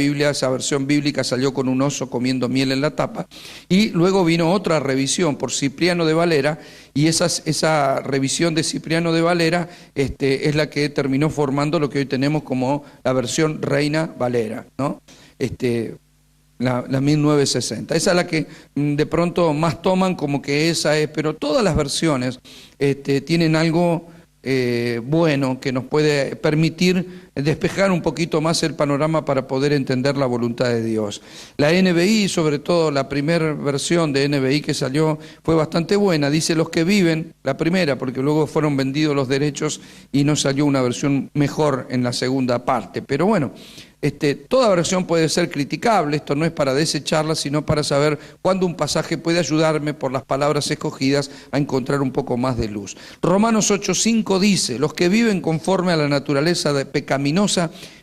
versión bíblica salió con un oso comiendo miel en la tapa. Y luego vino otra revisión por Cipriano de Valera, y esa revisión de Cipriano de Valera es la que terminó formando lo que hoy tenemos como la versión Reina Valera, ¿no? La 1960. Esa es la que de pronto más toman como que esa es, pero todas las versiones tienen algo bueno que nos puede permitir despejar un poquito más el panorama para poder entender la voluntad de Dios. La NBI, sobre todo la primera versión de NBI que salió, fue bastante buena. Dice los que viven, la primera, porque luego fueron vendidos los derechos y no salió una versión mejor en la segunda parte. Pero bueno, toda versión puede ser criticable, esto no es para desecharla, sino para saber cuándo un pasaje puede ayudarme por las palabras escogidas a encontrar un poco más de luz. Romanos 8:5 dice, los que viven conforme a la naturaleza pecaminosa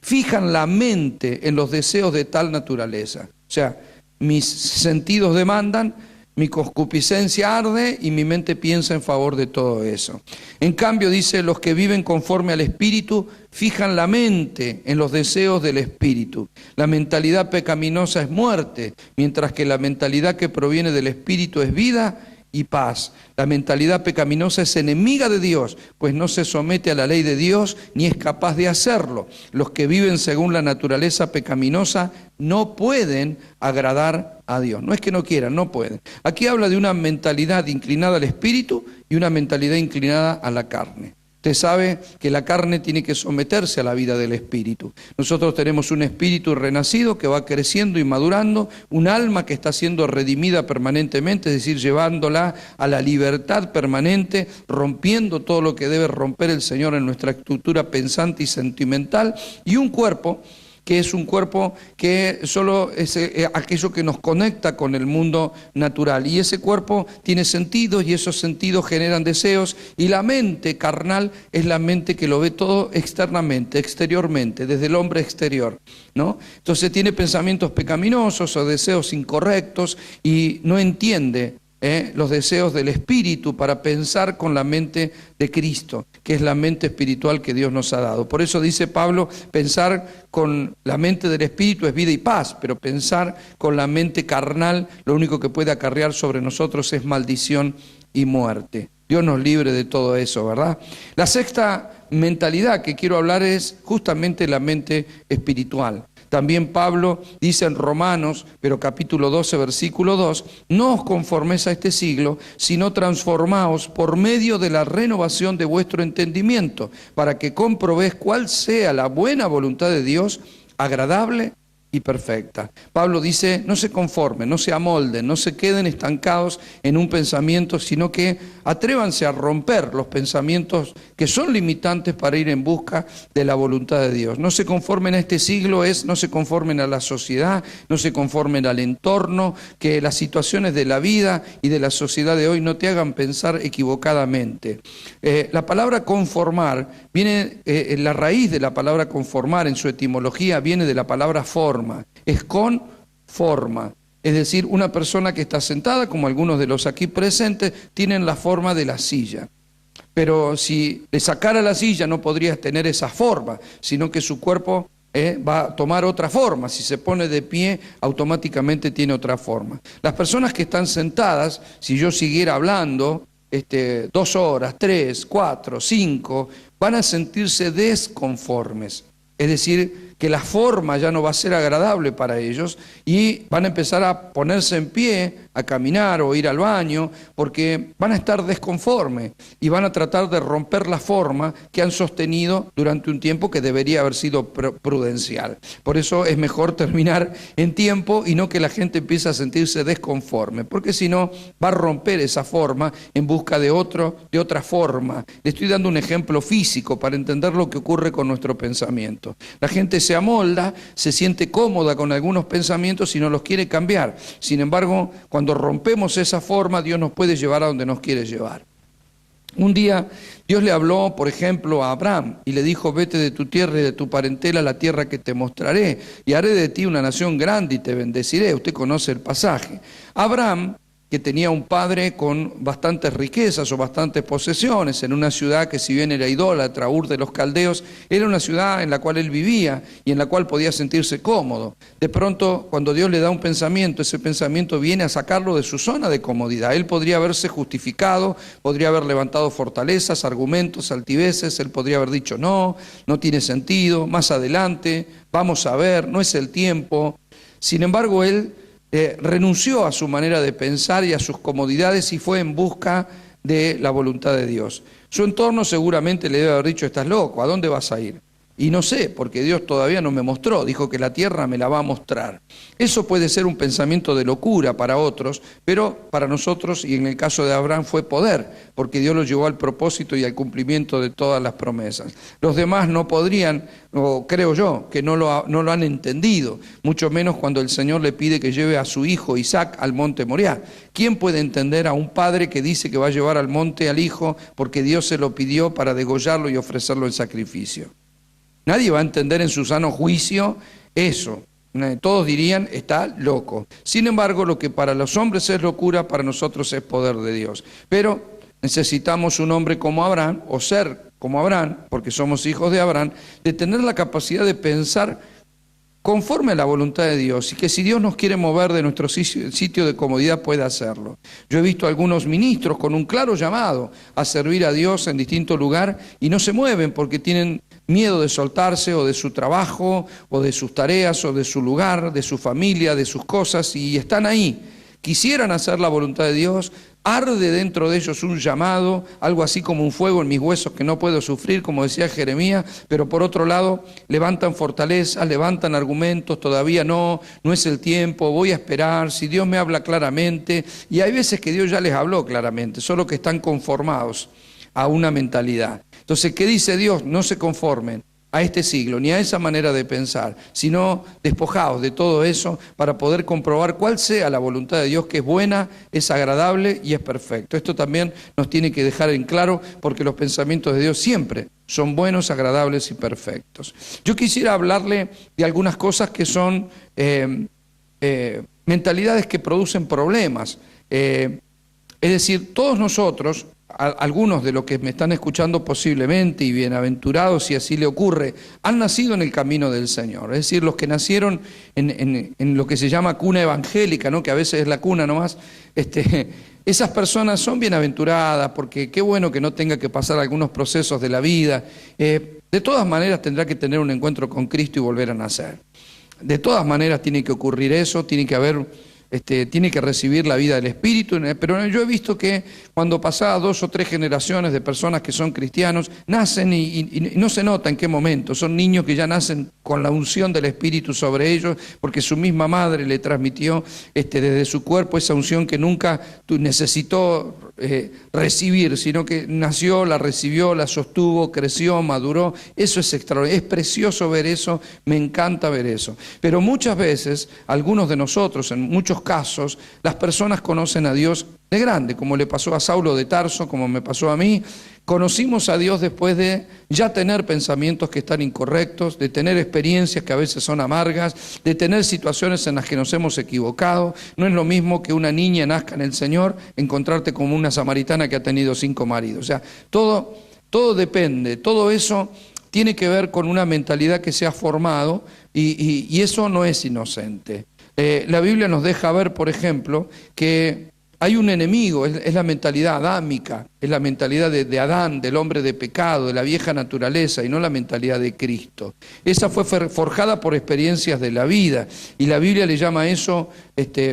fijan la mente en los deseos de tal naturaleza. O sea, mis sentidos demandan, mi concupiscencia arde y mi mente piensa en favor de todo eso. En cambio, dice, los que viven conforme al Espíritu fijan la mente en los deseos del Espíritu. La mentalidad pecaminosa es muerte, mientras que la mentalidad que proviene del Espíritu es vida y paz. La mentalidad pecaminosa es enemiga de Dios, pues no se somete a la ley de Dios ni es capaz de hacerlo. Los que viven según la naturaleza pecaminosa no pueden agradar a Dios. No es que no quieran, no pueden. Aquí habla de una mentalidad inclinada al espíritu y una mentalidad inclinada a la carne. Usted sabe que la carne tiene que someterse a la vida del espíritu. Nosotros tenemos un espíritu renacido que va creciendo y madurando, un alma que está siendo redimida permanentemente, es decir, llevándola a la libertad permanente, rompiendo todo lo que debe romper el Señor en nuestra estructura pensante y sentimental, y un cuerpo que es un cuerpo que solo es aquello que nos conecta con el mundo natural. Y ese cuerpo tiene sentidos y esos sentidos generan deseos, y la mente carnal es la mente que lo ve todo externamente, exteriormente, desde el hombre exterior, ¿no? Entonces tiene pensamientos pecaminosos o deseos incorrectos y no entiende los deseos del Espíritu para pensar con la mente de Cristo, que es la mente espiritual que Dios nos ha dado. Por eso dice Pablo, pensar con la mente del Espíritu es vida y paz, pero pensar con la mente carnal, lo único que puede acarrear sobre nosotros es maldición y muerte. Dios nos libre de todo eso, ¿verdad? La sexta mentalidad que quiero hablar es justamente la mente espiritual. También Pablo dice en Romanos, pero capítulo 12, versículo 2, no os conforméis a este siglo, sino transformaos por medio de la renovación de vuestro entendimiento, para que comprobéis cuál sea la buena voluntad de Dios, agradable y perfecta. Pablo dice, no se conformen, no se amolden, no se queden estancados en un pensamiento, sino que atrévanse a romper los pensamientos que son limitantes para ir en busca de la voluntad de Dios. No se conformen a este siglo, no se conformen a la sociedad, no se conformen al entorno, que las situaciones de la vida y de la sociedad de hoy no te hagan pensar equivocadamente. La palabra conformar viene, la raíz de la palabra conformar en su etimología viene de la palabra forma. Es con forma, es decir, una persona que está sentada, como algunos de los aquí presentes, tienen la forma de la silla. Pero si le sacara la silla no podría tener esa forma, sino que su cuerpo va a tomar otra forma. Si se pone de pie, automáticamente tiene otra forma. Las personas que están sentadas, si yo siguiera hablando 2 horas, 3, 4, 5, van a sentirse desconformes. Es decir, que la forma ya no va a ser agradable para ellos y van a empezar a ponerse en pie, a caminar o ir al baño, porque van a estar desconformes y van a tratar de romper la forma que han sostenido durante un tiempo que debería haber sido prudencial. Por eso es mejor terminar en tiempo y no que la gente empiece a sentirse desconforme, porque si no va a romper esa forma en busca de otra forma. Le estoy dando un ejemplo físico para entender lo que ocurre con nuestro pensamiento. La gente se amolda, se siente cómoda con algunos pensamientos y no los quiere cambiar. Sin embargo, cuando rompemos esa forma, Dios nos puede llevar a donde nos quiere llevar. Un día Dios le habló, por ejemplo, a Abraham y le dijo: vete de tu tierra y de tu parentela a la tierra que te mostraré, y haré de ti una nación grande y te bendeciré. Usted conoce el pasaje. Abraham, que tenía un padre con bastantes riquezas o bastantes posesiones, en una ciudad que, si bien era idólatra, Ur de los Caldeos, era una ciudad en la cual él vivía y en la cual podía sentirse cómodo. De pronto, cuando Dios le da un pensamiento, ese pensamiento viene a sacarlo de su zona de comodidad. Él podría haberse justificado, podría haber levantado fortalezas, argumentos, altiveces, él podría haber dicho: no, no tiene sentido, más adelante, vamos a ver, no es el tiempo. Sin embargo, él renunció a su manera de pensar y a sus comodidades y fue en busca de la voluntad de Dios. Su entorno seguramente le debe haber dicho: estás loco, ¿a dónde vas a ir? Y no sé, porque Dios todavía no me mostró, dijo que la tierra me la va a mostrar. Eso puede ser un pensamiento de locura para otros, pero para nosotros, y en el caso de Abraham, fue poder, porque Dios lo llevó al propósito y al cumplimiento de todas las promesas. Los demás no podrían, o creo yo, que no lo han entendido, mucho menos cuando el Señor le pide que lleve a su hijo Isaac al monte Moriah. ¿Quién puede entender a un padre que dice que va a llevar al monte al hijo porque Dios se lo pidió para degollarlo y ofrecerlo en sacrificio? Nadie va a entender en su sano juicio eso. Todos dirían: está loco. Sin embargo, lo que para los hombres es locura, para nosotros es poder de Dios. Pero necesitamos un hombre como Abraham, o ser como Abraham, porque somos hijos de Abraham, de tener la capacidad de pensar conforme a la voluntad de Dios, y que si Dios nos quiere mover de nuestro sitio de comodidad, puede hacerlo. Yo he visto a algunos ministros con un claro llamado a servir a Dios en distinto lugar y no se mueven porque tienen miedo de soltarse, o de su trabajo, o de sus tareas, o de su lugar, de su familia, de sus cosas, y están ahí. Quisieran hacer la voluntad de Dios, arde dentro de ellos un llamado, algo así como un fuego en mis huesos que no puedo sufrir, como decía Jeremías, pero por otro lado levantan fortalezas, levantan argumentos: todavía no es el tiempo, voy a esperar, si Dios me habla claramente. Y hay veces que Dios ya les habló claramente, solo que están conformados a una mentalidad. Entonces, ¿qué dice Dios? No se conformen a este siglo, ni a esa manera de pensar, sino despojados de todo eso para poder comprobar cuál sea la voluntad de Dios, que es buena, es agradable y es perfecto. Esto también nos tiene que dejar en claro, porque los pensamientos de Dios siempre son buenos, agradables y perfectos. Yo quisiera hablarle de algunas cosas que son mentalidades que producen problemas. Es decir, todos nosotros, algunos de los que me están escuchando posiblemente, y bienaventurados si así le ocurre, han nacido en el camino del Señor. Es decir, los que nacieron en lo que se llama cuna evangélica, ¿no?, que a veces es la cuna nomás, esas personas son bienaventuradas, porque qué bueno que no tenga que pasar algunos procesos de la vida. De todas maneras tendrá que tener un encuentro con Cristo y volver a nacer. De todas maneras tiene que ocurrir eso, tiene que recibir la vida del Espíritu, pero yo he visto que cuando pasadas 2 o 3 generaciones de personas que son cristianos, nacen y no se nota en qué momento. Son niños que ya nacen con la unción del Espíritu sobre ellos, porque su misma madre le transmitió desde su cuerpo esa unción que nunca necesitó recibir, sino que nació, la recibió, la sostuvo, creció, maduró. Eso es extraordinario, es precioso ver eso, me encanta ver eso. Pero muchas veces, algunos de nosotros, en muchos casos, las personas conocen a Dios de grande, como le pasó a Saulo de Tarso, como me pasó a mí. Conocimos a Dios después de ya tener pensamientos que están incorrectos, de tener experiencias que a veces son amargas, de tener situaciones en las que nos hemos equivocado. No es lo mismo que una niña nazca en el Señor, encontrarte como una samaritana que ha tenido 5 maridos. O sea, todo depende, todo eso tiene que ver con una mentalidad que se ha formado y eso no es inocente. La Biblia nos deja ver, por ejemplo, que hay un enemigo, es la mentalidad adámica, es la mentalidad de Adán, del hombre de pecado, de la vieja naturaleza, y no la mentalidad de Cristo. Esa fue forjada por experiencias de la vida, y la Biblia le llama a eso,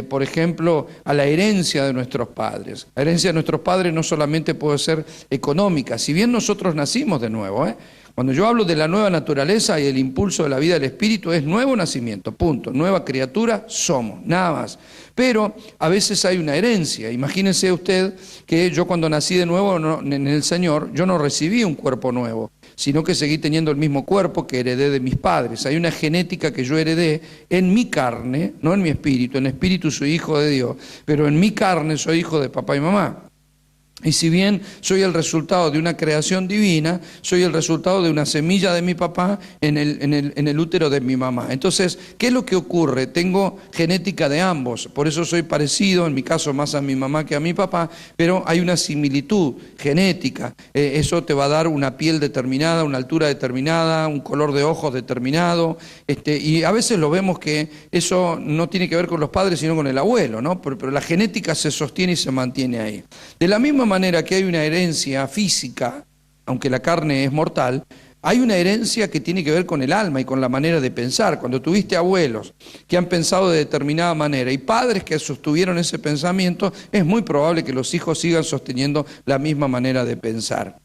por ejemplo, a la herencia de nuestros padres. La herencia de nuestros padres no solamente puede ser económica, si bien nosotros nacimos de nuevo, Cuando yo hablo de la nueva naturaleza y el impulso de la vida del Espíritu, es nuevo nacimiento, punto. Nueva criatura somos, nada más. Pero a veces hay una herencia. Imagínese usted que yo, cuando nací de nuevo en el Señor, yo no recibí un cuerpo nuevo, sino que seguí teniendo el mismo cuerpo que heredé de mis padres. Hay una genética que yo heredé en mi carne, no en mi espíritu. En espíritu soy hijo de Dios, pero en mi carne soy hijo de papá y mamá. Y si bien soy el resultado de una creación divina, soy el resultado de una semilla de mi papá en el útero de mi mamá. Entonces, ¿qué es lo que ocurre? Tengo genética de ambos, por eso soy parecido, en mi caso más a mi mamá que a mi papá, pero hay una similitud genética. Eso te va a dar una piel determinada, una altura determinada, un color de ojos determinado, y a veces lo vemos que eso no tiene que ver con los padres, sino con el abuelo, ¿no? Pero la genética se sostiene y se mantiene ahí. De la misma manera que hay una herencia física, aunque la carne es mortal, hay una herencia que tiene que ver con el alma y con la manera de pensar. Cuando tuviste abuelos que han pensado de determinada manera y padres que sostuvieron ese pensamiento, es muy probable que los hijos sigan sosteniendo la misma manera de pensar.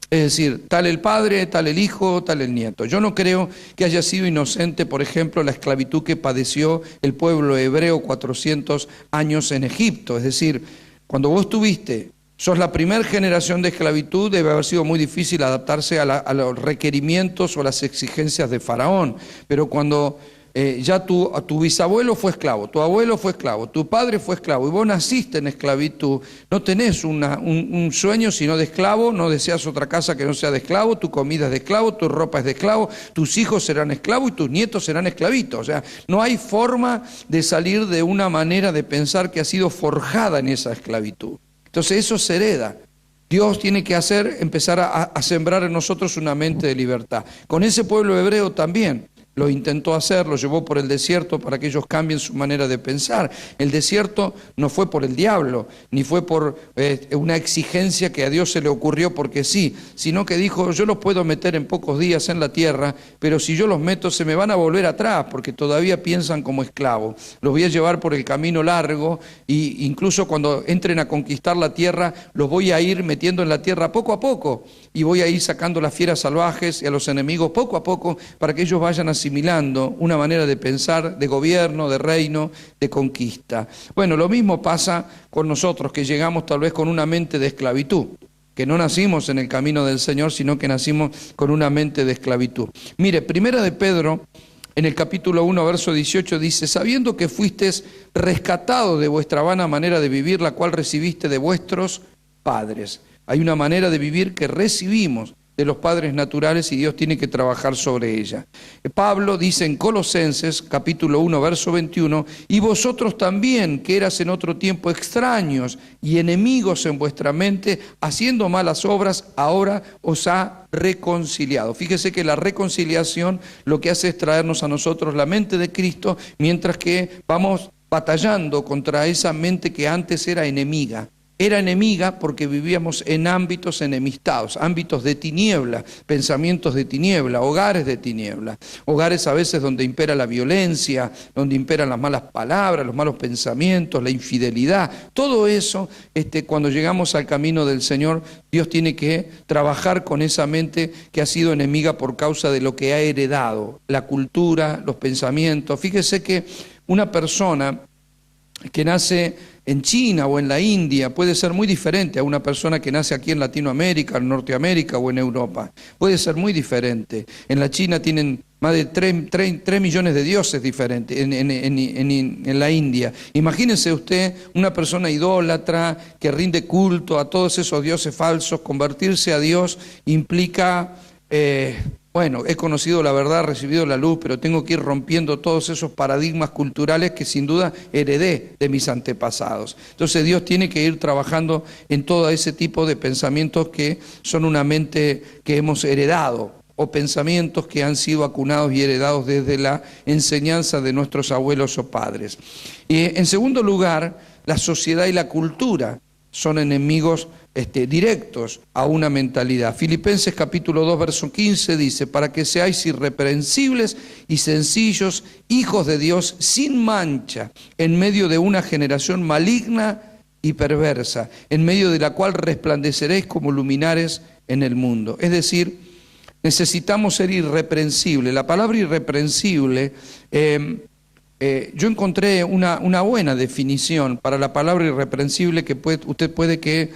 Es decir, tal el padre, tal el hijo, tal el nieto. Yo no creo que haya sido inocente, por ejemplo, la esclavitud que padeció el pueblo hebreo 400 años en Egipto. Es decir, cuando vos sos la primera generación de esclavitud, debe haber sido muy difícil adaptarse a los requerimientos o las exigencias de Faraón. Pero cuando ya tu bisabuelo fue esclavo, tu abuelo fue esclavo, tu padre fue esclavo y vos naciste en esclavitud, no tenés un sueño sino de esclavo, no deseas otra casa que no sea de esclavo, tu comida es de esclavo, tu ropa es de esclavo, tus hijos serán esclavos y tus nietos serán esclavitos. O sea, no hay forma de salir de una manera de pensar que ha sido forjada en esa esclavitud. Entonces eso se hereda. Dios tiene que empezar a sembrar en nosotros una mente de libertad. Con ese pueblo hebreo también lo intentó hacer, lo llevó por el desierto para que ellos cambien su manera de pensar. El desierto no fue por el diablo, ni fue por una exigencia que a Dios se le ocurrió porque sí, sino que dijo, yo los puedo meter en pocos días en la tierra, pero si yo los meto se me van a volver atrás porque todavía piensan como esclavos. Los voy a llevar por el camino largo e incluso cuando entren a conquistar la tierra, los voy a ir metiendo en la tierra poco a poco y voy a ir sacando las fieras salvajes y a los enemigos poco a poco para que ellos vayan asimilando una manera de pensar, de gobierno, de reino, de conquista. Bueno, lo mismo pasa con nosotros, que llegamos tal vez con una mente de esclavitud, que no nacimos en el camino del Señor, sino que nacimos con una mente de esclavitud. Mire, Primera de Pedro, en el capítulo 1, verso 18, dice, sabiendo que fuisteis rescatados de vuestra vana manera de vivir, la cual recibiste de vuestros padres. Hay una manera de vivir que recibimos de los padres naturales y Dios tiene que trabajar sobre ella. Pablo dice en Colosenses, capítulo 1, verso 21, y vosotros también, que eras en otro tiempo extraños y enemigos en vuestra mente, haciendo malas obras, ahora os ha reconciliado. Fíjese que la reconciliación lo que hace es traernos a nosotros la mente de Cristo, mientras que vamos batallando contra esa mente que antes era enemiga. Era enemiga porque vivíamos en ámbitos enemistados, ámbitos de tiniebla, pensamientos de tiniebla, hogares de tiniebla, hogares a veces donde impera la violencia, donde imperan las malas palabras, los malos pensamientos, la infidelidad. Todo eso, cuando llegamos al camino del Señor, Dios tiene que trabajar con esa mente que ha sido enemiga por causa de lo que ha heredado, la cultura, los pensamientos. Fíjese que una persona que nace en China o en la India puede ser muy diferente a una persona que nace aquí en Latinoamérica, en Norteamérica o en Europa. Puede ser muy diferente. En la China tienen más de 3 millones de dioses diferentes, en la India. Imagínese usted una persona idólatra que rinde culto a todos esos dioses falsos. Convertirse a Dios implica... Bueno, he conocido la verdad, recibido la luz, pero tengo que ir rompiendo todos esos paradigmas culturales que sin duda heredé de mis antepasados. Entonces Dios tiene que ir trabajando en todo ese tipo de pensamientos que son una mente que hemos heredado, o pensamientos que han sido acunados y heredados desde la enseñanza de nuestros abuelos o padres. Y en segundo lugar, la sociedad y la cultura son enemigos directos a una mentalidad. Filipenses capítulo 2, verso 15 dice, para que seáis irreprensibles y sencillos, hijos de Dios, sin mancha, en medio de una generación maligna y perversa, en medio de la cual resplandeceréis como luminares en el mundo. Es decir, necesitamos ser irreprensibles. La palabra irreprensible... yo encontré una buena definición para la palabra irreprensible que usted puede que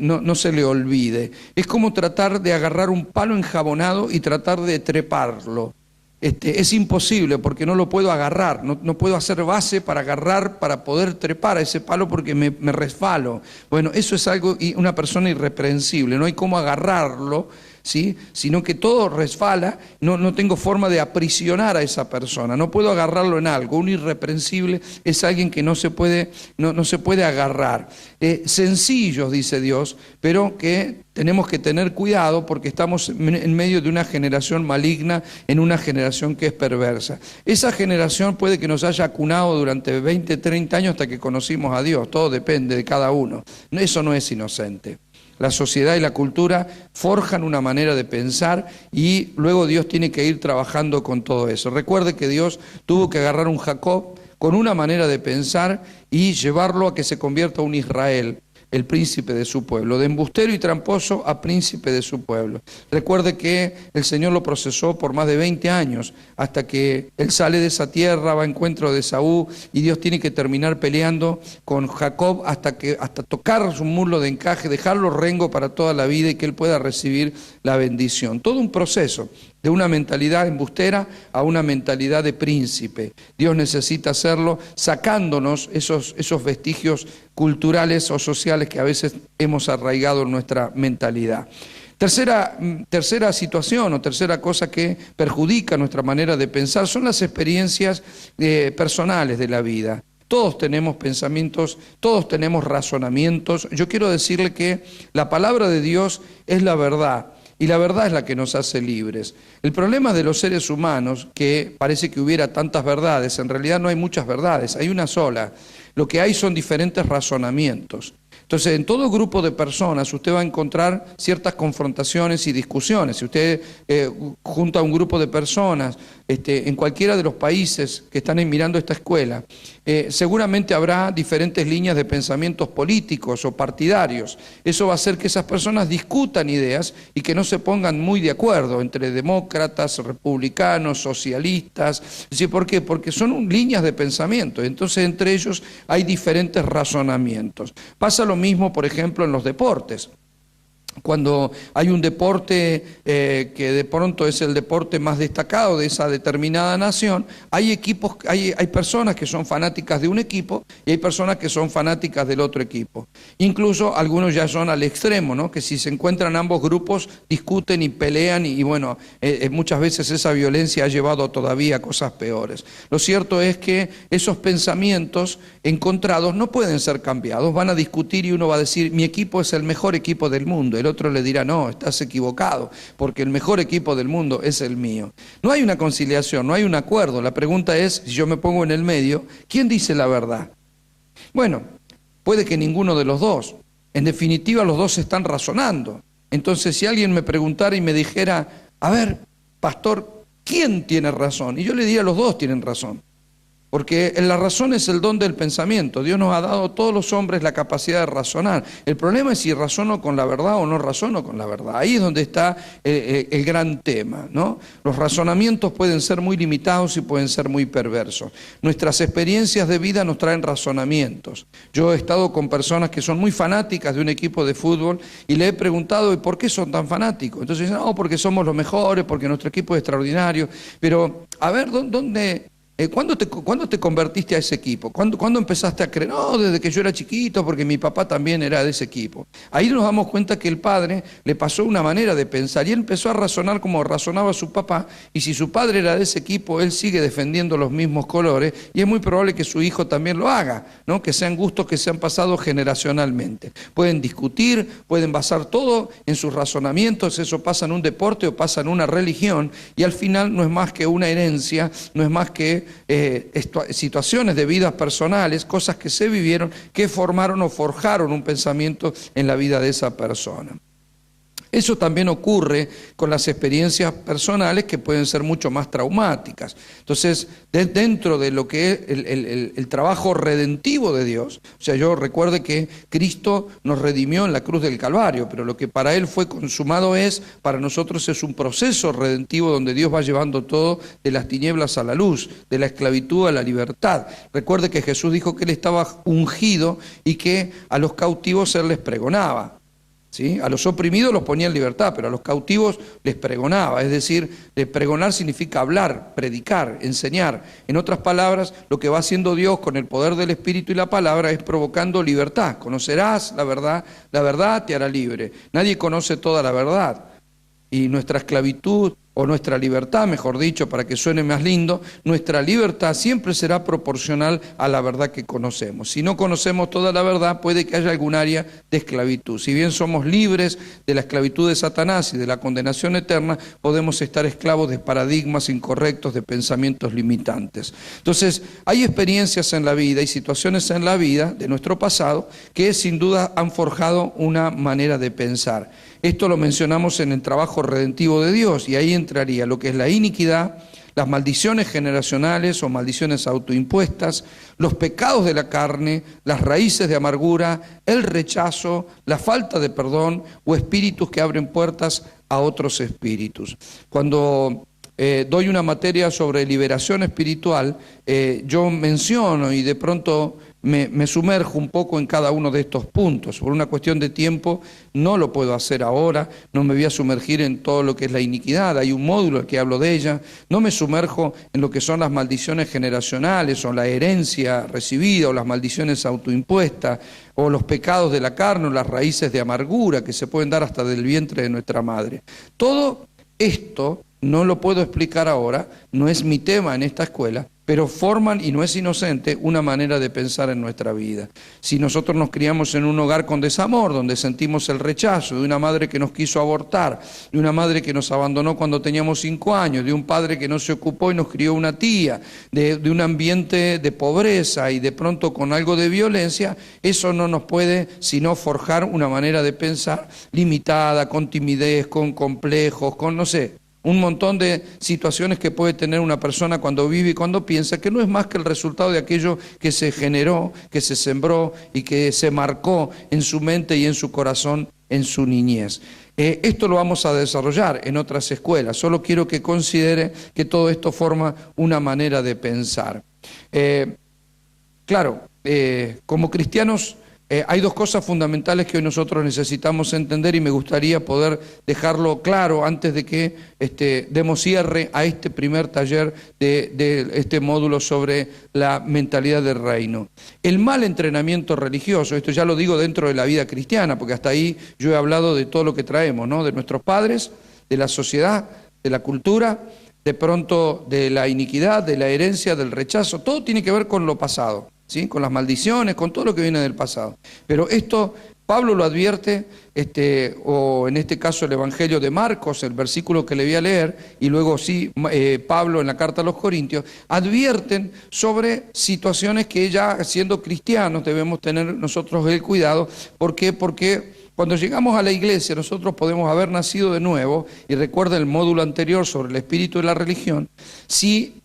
no se le olvide. Es como tratar de agarrar un palo enjabonado y tratar de treparlo. es imposible porque no lo puedo agarrar, no puedo hacer base para agarrar, para poder trepar a ese palo porque me resbalo. Bueno, eso es algo, una persona irreprensible, no hay cómo agarrarlo, ¿sí? Sino que todo resbala, no tengo forma de aprisionar a esa persona, no puedo agarrarlo en algo. Un irreprensible es alguien que no se puede agarrar. Sencillos, dice Dios, pero que tenemos que tener cuidado porque estamos en medio de una generación maligna, en una generación que es perversa. Esa generación puede que nos haya acunado durante 20, 30 años hasta que conocimos a Dios, todo depende de cada uno. Eso no es inocente. La sociedad y la cultura forjan una manera de pensar y luego Dios tiene que ir trabajando con todo eso. Recuerde que Dios tuvo que agarrar un Jacob con una manera de pensar y llevarlo a que se convierta en un Israel, el príncipe de su pueblo, de embustero y tramposo a príncipe de su pueblo. Recuerde que el Señor lo procesó por más de 20 años, hasta que él sale de esa tierra, va a encuentro de Esaú, y Dios tiene que terminar peleando con Jacob hasta tocar su muslo de encaje, dejarlo rengo para toda la vida y que él pueda recibir la bendición. Todo un proceso. De una mentalidad embustera a una mentalidad de príncipe. Dios necesita hacerlo sacándonos esos vestigios culturales o sociales que a veces hemos arraigado en nuestra mentalidad. Tercera situación o tercera cosa que perjudica nuestra manera de pensar son las experiencias personales de la vida. Todos tenemos pensamientos, todos tenemos razonamientos. Yo quiero decirle que la palabra de Dios es la verdad. Y la verdad es la que nos hace libres. El problema de los seres humanos, que parece que hubiera tantas verdades, en realidad no hay muchas verdades, hay una sola. Lo que hay son diferentes razonamientos. Entonces, en todo grupo de personas usted va a encontrar ciertas confrontaciones y discusiones. Si usted junta a un grupo de personas en cualquiera de los países que están mirando esta escuela, seguramente habrá diferentes líneas de pensamientos políticos o partidarios. Eso va a hacer que esas personas discutan ideas y que no se pongan muy de acuerdo entre demócratas, republicanos, socialistas. ¿Sí? ¿Por qué? Porque son líneas de pensamiento. Entonces, entre ellos hay diferentes razonamientos. Pasa lo mismo, por ejemplo, en los deportes. Cuando hay un deporte que de pronto es el deporte más destacado de esa determinada nación, hay personas que son fanáticas de un equipo y hay personas que son fanáticas del otro equipo. Incluso algunos ya son al extremo, ¿no? Que si se encuentran ambos grupos discuten y pelean y bueno, muchas veces esa violencia ha llevado todavía a cosas peores. Lo cierto es que esos pensamientos encontrados no pueden ser cambiados, van a discutir y uno va a decir, mi equipo es el mejor equipo del mundo. El otro le dirá, no, estás equivocado, porque el mejor equipo del mundo es el mío. No hay una conciliación, no hay un acuerdo. La pregunta es, si yo me pongo en el medio, ¿quién dice la verdad? Bueno, puede que ninguno de los dos. En definitiva, los dos están razonando. Entonces, si alguien me preguntara y me dijera, a ver, pastor, ¿quién tiene razón? Y yo le diría, los dos tienen razón. Porque la razón es el don del pensamiento. Dios nos ha dado a todos los hombres la capacidad de razonar. El problema es si razono con la verdad o no razono con la verdad. Ahí es donde está el gran tema, ¿no? Los razonamientos pueden ser muy limitados y pueden ser muy perversos. Nuestras experiencias de vida nos traen razonamientos. Yo he estado con personas que son muy fanáticas de un equipo de fútbol y le he preguntado, ¿y por qué son tan fanáticos? Entonces dicen, no, porque somos los mejores, porque nuestro equipo es extraordinario. Pero, a ver, ¿dónde...? ¿Cuándo te convertiste a ese equipo? ¿Cuándo empezaste a creer? No, desde que yo era chiquito, porque mi papá también era de ese equipo. Ahí nos damos cuenta que el padre le pasó una manera de pensar y él empezó a razonar como razonaba su papá, y si su padre era de ese equipo, él sigue defendiendo los mismos colores y es muy probable que su hijo también lo haga, ¿no? Que sean gustos que se han pasado generacionalmente. Pueden discutir, pueden basar todo en sus razonamientos, eso pasa en un deporte o pasa en una religión y al final no es más que una herencia, no es más que situaciones de vidas personales, cosas que se vivieron, que formaron o forjaron un pensamiento en la vida de esa persona. Eso también ocurre con las experiencias personales que pueden ser mucho más traumáticas. Entonces, dentro de lo que es el trabajo redentivo de Dios, o sea, yo recuerde que Cristo nos redimió en la cruz del Calvario, pero lo que para Él fue consumado para nosotros es un proceso redentivo donde Dios va llevando todo de las tinieblas a la luz, de la esclavitud a la libertad. Recuerde que Jesús dijo que Él estaba ungido y que a los cautivos Él les pregonaba. ¿sí? A los oprimidos los ponía en libertad, pero a los cautivos les pregonaba. Es decir, pregonar significa hablar, predicar, enseñar. En otras palabras, lo que va haciendo Dios con el poder del Espíritu y la palabra es provocando libertad. Conocerás la verdad te hará libre. Nadie conoce toda la verdad. Y nuestra esclavitud, o nuestra libertad, mejor dicho, para que suene más lindo, nuestra libertad siempre será proporcional a la verdad que conocemos. Si no conocemos toda la verdad, puede que haya algún área de esclavitud. Si bien somos libres de la esclavitud de Satanás y de la condenación eterna, podemos estar esclavos de paradigmas incorrectos, de pensamientos limitantes. Entonces, hay experiencias en la vida y situaciones en la vida de nuestro pasado que sin duda han forjado una manera de pensar. Esto lo mencionamos en el trabajo redentivo de Dios, y ahí entraría lo que es la iniquidad, las maldiciones generacionales o maldiciones autoimpuestas, los pecados de la carne, las raíces de amargura, el rechazo, la falta de perdón o espíritus que abren puertas a otros espíritus. Cuando doy una materia sobre liberación espiritual, yo menciono y de pronto me sumerjo un poco en cada uno de estos puntos. Por una cuestión de tiempo no lo puedo hacer ahora, no me voy a sumergir en todo lo que es la iniquidad, hay un módulo en el que hablo de ella, no me sumerjo en lo que son las maldiciones generacionales o la herencia recibida o las maldiciones autoimpuestas o los pecados de la carne o las raíces de amargura que se pueden dar hasta del vientre de nuestra madre. Todo esto no lo puedo explicar ahora, no es mi tema en esta escuela, pero forman, y no es inocente, una manera de pensar en nuestra vida. Si nosotros nos criamos en un hogar con desamor, donde sentimos el rechazo de una madre que nos quiso abortar, de una madre que nos abandonó cuando teníamos 5 años, de un padre que no se ocupó y nos crió una tía, de un ambiente de pobreza y de pronto con algo de violencia, eso no nos puede sino forjar una manera de pensar limitada, con timidez, con complejos, con no sé, un montón de situaciones que puede tener una persona cuando vive y cuando piensa, que no es más que el resultado de aquello que se generó, que se sembró y que se marcó en su mente y en su corazón en su niñez. Esto lo vamos a desarrollar en otras escuelas, solo quiero que considere que todo esto forma una manera de pensar. Claro, como cristianos, hay dos cosas fundamentales que hoy nosotros necesitamos entender y me gustaría poder dejarlo claro antes de que demos cierre a este primer taller de este módulo sobre la mentalidad del reino. El mal entrenamiento religioso, esto ya lo digo dentro de la vida cristiana, porque hasta ahí yo he hablado de todo lo que traemos, ¿no? De nuestros padres, de la sociedad, de la cultura, de pronto de la iniquidad, de la herencia, del rechazo, todo tiene que ver con lo pasado. ¿Sí? Con las maldiciones, con todo lo que viene del pasado. Pero esto Pablo lo advierte, o en este caso el Evangelio de Marcos, el versículo que le voy a leer, y luego sí Pablo en la carta a los Corintios, advierten sobre situaciones que ya siendo cristianos debemos tener nosotros el cuidado. ¿Por qué? Porque cuando llegamos a la iglesia nosotros podemos haber nacido de nuevo, y recuerda el módulo anterior sobre el espíritu de la religión, si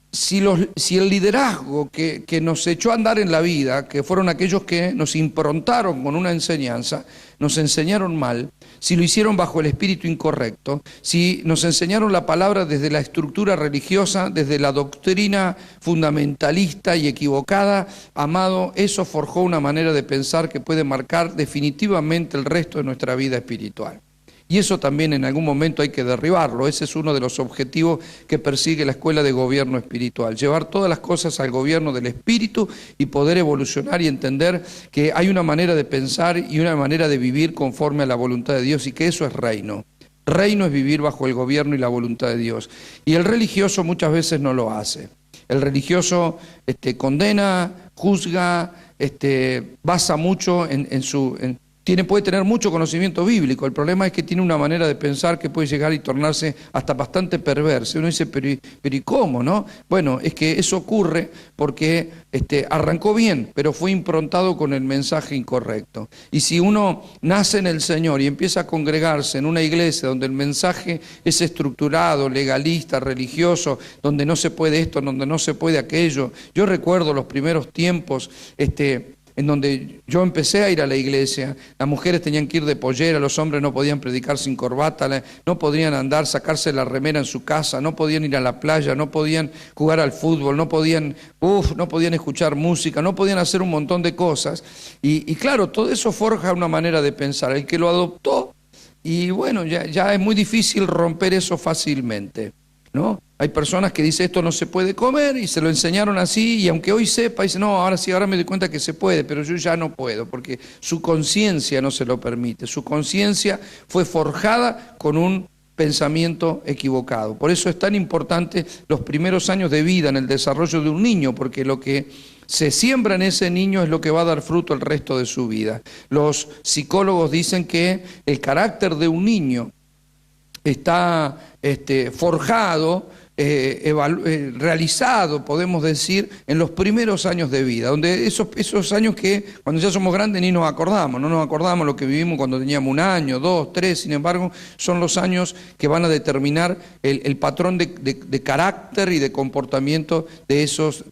el liderazgo que nos echó a andar en la vida, que fueron aquellos que nos improntaron con una enseñanza, nos enseñaron mal, si lo hicieron bajo el espíritu incorrecto, si nos enseñaron la palabra desde la estructura religiosa, desde la doctrina fundamentalista y equivocada, amado, eso forjó una manera de pensar que puede marcar definitivamente el resto de nuestra vida espiritual. Y eso también en algún momento hay que derribarlo. Ese es uno de los objetivos que persigue la Escuela de Gobierno Espiritual. Llevar todas las cosas al gobierno del Espíritu y poder evolucionar y entender que hay una manera de pensar y una manera de vivir conforme a la voluntad de Dios y que eso es reino. Reino es vivir bajo el gobierno y la voluntad de Dios. Y el religioso muchas veces no lo hace. El religioso condena, juzga, basa mucho puede tener mucho conocimiento bíblico, el problema es que tiene una manera de pensar que puede llegar y tornarse hasta bastante perverso. Uno dice, pero ¿y cómo, no? Bueno, es que eso ocurre porque arrancó bien, pero fue improntado con el mensaje incorrecto. Y si uno nace en el Señor y empieza a congregarse en una iglesia donde el mensaje es estructurado, legalista, religioso, donde no se puede esto, donde no se puede aquello. Yo recuerdo los primeros tiempos, en donde yo empecé a ir a la iglesia, las mujeres tenían que ir de pollera, los hombres no podían predicar sin corbata, no podían andar, sacarse la remera en su casa, no podían ir a la playa, no podían jugar al fútbol, no podían escuchar música, no podían hacer un montón de cosas. Y claro, todo eso forja una manera de pensar. El que lo adoptó Y bueno, ya es muy difícil romper eso fácilmente, ¿no? Hay personas que dicen esto no se puede comer y se lo enseñaron así, y aunque hoy sepa, dice no, ahora sí, ahora me doy cuenta que se puede, pero yo ya no puedo, porque su conciencia no se lo permite. Su conciencia fue forjada con un pensamiento equivocado. Por eso es tan importante los primeros años de vida en el desarrollo de un niño, porque lo que se siembra en ese niño es lo que va a dar fruto el resto de su vida. Los psicólogos dicen que el carácter de un niño está forjado, realizado, podemos decir, en los primeros años de vida, donde esos años que cuando ya somos grandes ni nos acordamos, no nos acordamos lo que vivimos cuando teníamos 1 año, 2, 3, sin embargo, son los años que van a determinar el patrón de carácter y de comportamiento de esos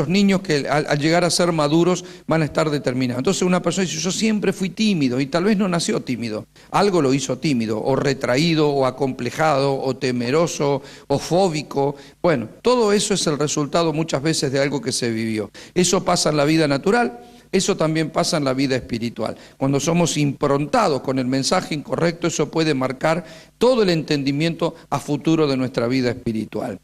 niños que al llegar a ser maduros van a estar determinados. Entonces una persona dice, yo siempre fui tímido, y tal vez no nació tímido, algo lo hizo tímido, o retraído, o acomplejado, o temeroso, o fóbico. Bueno, todo eso es el resultado muchas veces de algo que se vivió. Eso pasa en la vida natural, eso también pasa en la vida espiritual. Cuando somos improntados con el mensaje incorrecto, eso puede marcar todo el entendimiento a futuro de nuestra vida espiritual.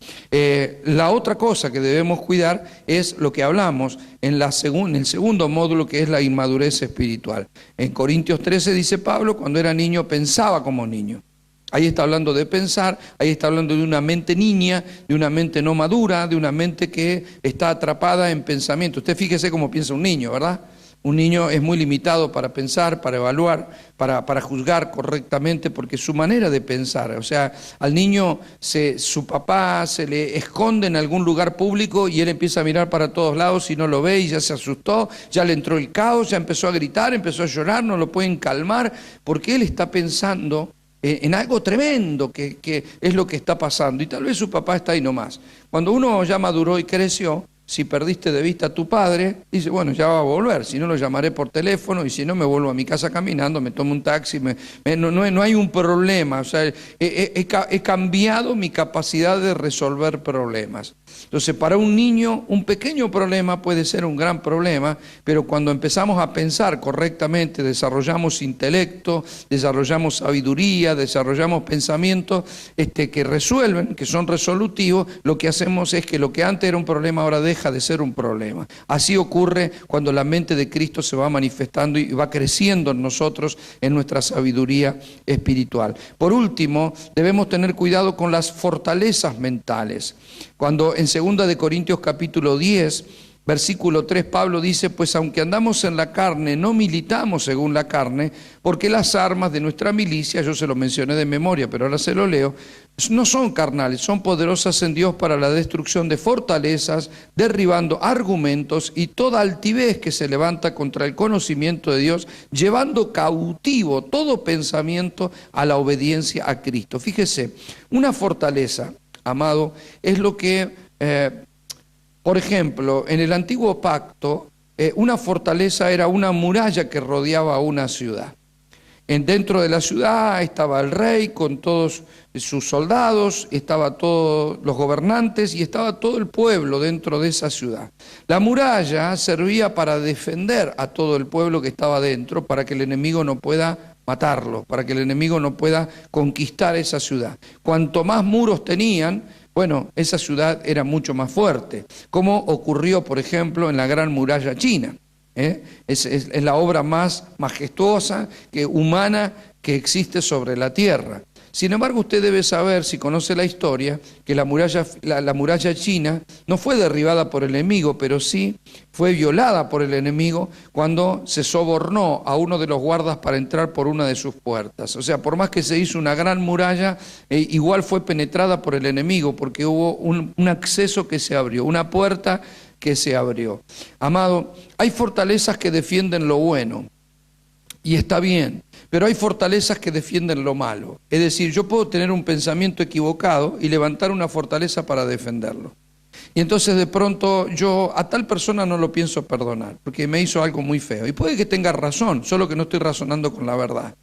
La otra cosa que debemos cuidar es lo que hablamos en el segundo módulo, que es la inmadurez espiritual. En Corintios 13 dice Pablo, cuando era niño pensaba como niño. Ahí está hablando de pensar, ahí está hablando de una mente niña, de una mente no madura, de una mente que está atrapada en pensamiento. Usted fíjese cómo piensa un niño, ¿verdad? Un niño es muy limitado para pensar, para evaluar, para juzgar correctamente, porque su manera de pensar, o sea, al niño su papá se le esconde en algún lugar público y él empieza a mirar para todos lados y no lo ve y ya se asustó, ya le entró el caos, ya empezó a gritar, empezó a llorar, no lo pueden calmar, porque él está pensando en algo tremendo que es lo que está pasando, y tal vez su papá está ahí nomás. Cuando uno ya maduró y creció, si perdiste de vista a tu padre, dice, bueno, ya va a volver, si no lo llamaré por teléfono, y si no me vuelvo a mi casa caminando, me tomo un taxi, no hay un problema, o sea, he cambiado mi capacidad de resolver problemas. Entonces, para un niño, un pequeño problema puede ser un gran problema, pero cuando empezamos a pensar correctamente, desarrollamos intelecto, desarrollamos sabiduría, desarrollamos pensamientos que resuelven, que son resolutivos, lo que hacemos es que lo que antes era un problema ahora deja de ser un problema. Así ocurre cuando la mente de Cristo se va manifestando y va creciendo en nosotros, en nuestra sabiduría espiritual. Por último, debemos tener cuidado con las fortalezas mentales. Cuando en 2 de Corintios capítulo 10, versículo 3, Pablo dice, pues aunque andamos en la carne, no militamos según la carne, porque las armas de nuestra milicia, yo se lo mencioné de memoria, pero ahora se lo leo, no son carnales, son poderosas en Dios para la destrucción de fortalezas, derribando argumentos y toda altivez que se levanta contra el conocimiento de Dios, llevando cautivo todo pensamiento a la obediencia a Cristo. Fíjese, una fortaleza, amado, es lo que, por ejemplo, en el antiguo pacto, una fortaleza era una muralla que rodeaba una ciudad. Dentro de la ciudad estaba el rey con todos sus soldados, estaban todos los gobernantes y estaba todo el pueblo dentro de esa ciudad. La muralla servía para defender a todo el pueblo que estaba dentro, para que el enemigo no pueda matarlo, para que el enemigo no pueda conquistar esa ciudad. Cuanto más muros tenían, bueno, esa ciudad era mucho más fuerte, como ocurrió, por ejemplo, en la Gran Muralla China. Es la obra más majestuosa, humana, que existe sobre la tierra. Sin embargo, usted debe saber, si conoce la historia, que la muralla china no fue derribada por el enemigo, pero sí fue violada por el enemigo cuando se sobornó a uno de los guardas para entrar por una de sus puertas. O sea, por más que se hizo una gran muralla, igual fue penetrada por el enemigo, porque hubo un acceso que se abrió, una puerta que se abrió. Amado, hay fortalezas que defienden lo bueno, y está bien, pero hay fortalezas que defienden lo malo. Es decir, yo puedo tener un pensamiento equivocado y levantar una fortaleza para defenderlo. Y entonces de pronto yo a tal persona no lo pienso perdonar, porque me hizo algo muy feo. Y puede que tenga razón, solo que no estoy razonando con la verdad.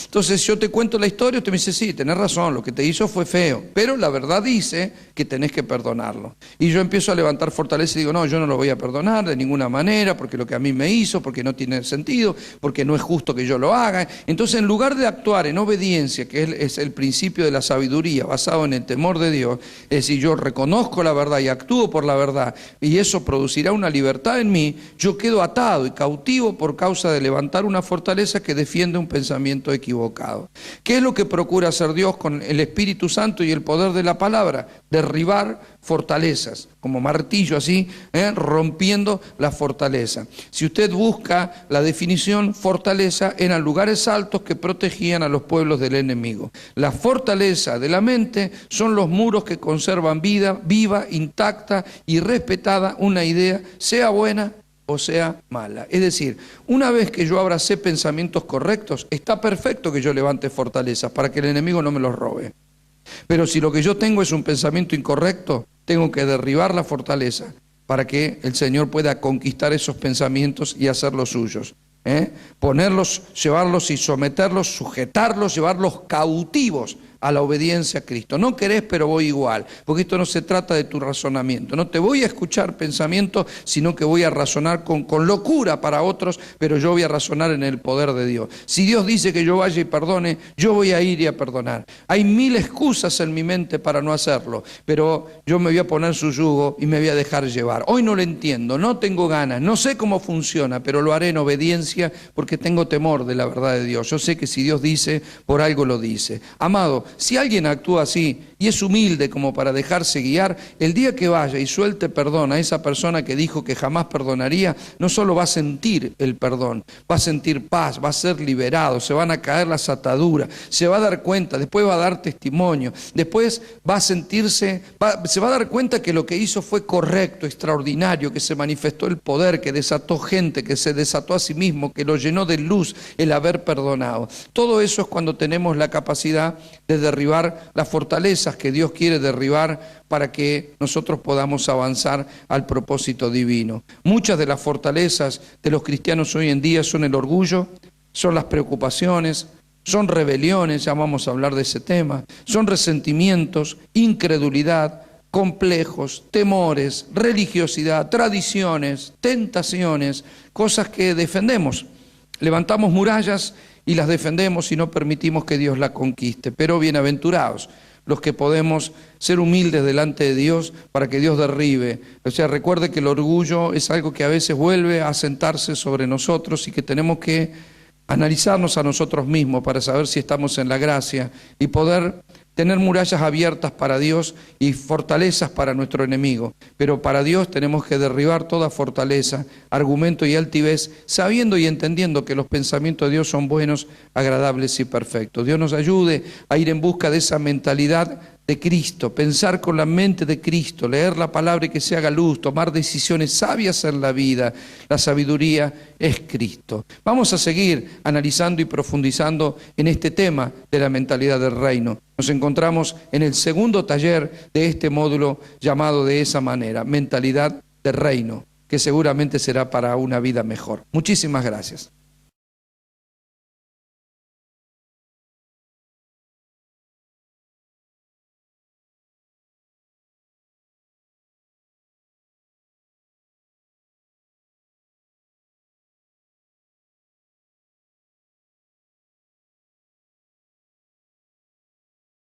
Entonces yo te cuento la historia, usted me dice, sí, tenés razón, lo que te hizo fue feo, pero la verdad dice que tenés que perdonarlo. Y yo empiezo a levantar fortaleza y digo, no, yo no lo voy a perdonar de ninguna manera, porque lo que a mí me hizo, porque no tiene sentido, porque no es justo que yo lo haga. Entonces, en lugar de actuar en obediencia, que es el principio de la sabiduría, basado en el temor de Dios, es decir, yo reconozco la verdad y actúo por la verdad, y eso producirá una libertad en mí, yo quedo atado y cautivo por causa de levantar una fortaleza que defiende un pensamiento equivocado. ¿Qué es lo que procura hacer Dios con el Espíritu Santo y el poder de la palabra? Derribar fortalezas, como martillo así, rompiendo la fortaleza. Si usted busca la definición, fortaleza eran lugares altos que protegían a los pueblos del enemigo. La fortaleza de la mente son los muros que conservan vida, viva, intacta y respetada una idea, sea buena o sea mala. Es decir, una vez que yo abracé pensamientos correctos, está perfecto que yo levante fortalezas para que el enemigo no me los robe. Pero si lo que yo tengo es un pensamiento incorrecto, tengo que derribar la fortaleza para que el Señor pueda conquistar esos pensamientos y hacerlos suyos. Ponerlos, llevarlos y someterlos, sujetarlos, llevarlos cautivos a la obediencia a Cristo. No querés, pero voy igual, porque esto no se trata de tu razonamiento. No te voy a escuchar pensamientos, sino que voy a razonar con locura para otros, pero yo voy a razonar en el poder de Dios. Si Dios dice que yo vaya y perdone, yo voy a ir y a perdonar. Hay 1000 excusas en mi mente para no hacerlo, pero yo me voy a poner su yugo y me voy a dejar llevar. Hoy no lo entiendo, no tengo ganas, no sé cómo funciona, pero lo haré en obediencia porque tengo temor de la verdad de Dios. Yo sé que si Dios dice, por algo lo dice. Amado, si alguien actúa así y es humilde como para dejarse guiar, el día que vaya y suelte perdón a esa persona que dijo que jamás perdonaría, no solo va a sentir el perdón, va a sentir paz, va a ser liberado, se van a caer las ataduras, se va a dar cuenta, después va a dar testimonio, después va a sentirse, se va a dar cuenta que lo que hizo fue correcto, extraordinario, que se manifestó el poder, que desató gente, que se desató a sí mismo, que lo llenó de luz el haber perdonado. Todo eso es cuando tenemos la capacidad de derribar las fortalezas que Dios quiere derribar para que nosotros podamos avanzar al propósito divino. Muchas de las fortalezas de los cristianos hoy en día son el orgullo, son las preocupaciones, son rebeliones, ya vamos a hablar de ese tema, son resentimientos, incredulidad, complejos, temores, religiosidad, tradiciones, tentaciones, cosas que defendemos. Levantamos murallas y las defendemos y no permitimos que Dios la conquiste. Pero bienaventurados los que podemos ser humildes delante de Dios para que Dios derribe. O sea, recuerde que el orgullo es algo que a veces vuelve a sentarse sobre nosotros y que tenemos que analizarnos a nosotros mismos para saber si estamos en la gracia y poder tener murallas abiertas para Dios y fortalezas para nuestro enemigo. Pero para Dios tenemos que derribar toda fortaleza, argumento y altivez, sabiendo y entendiendo que los pensamientos de Dios son buenos, agradables y perfectos. Dios nos ayude a ir en busca de esa mentalidad de Cristo, pensar con la mente de Cristo, leer la palabra y que se haga luz, tomar decisiones sabias en la vida. La sabiduría es Cristo. Vamos a seguir analizando y profundizando en este tema de la mentalidad del reino. Nos encontramos en el segundo taller de este módulo llamado de esa manera, mentalidad del reino, que seguramente será para una vida mejor. Muchísimas gracias.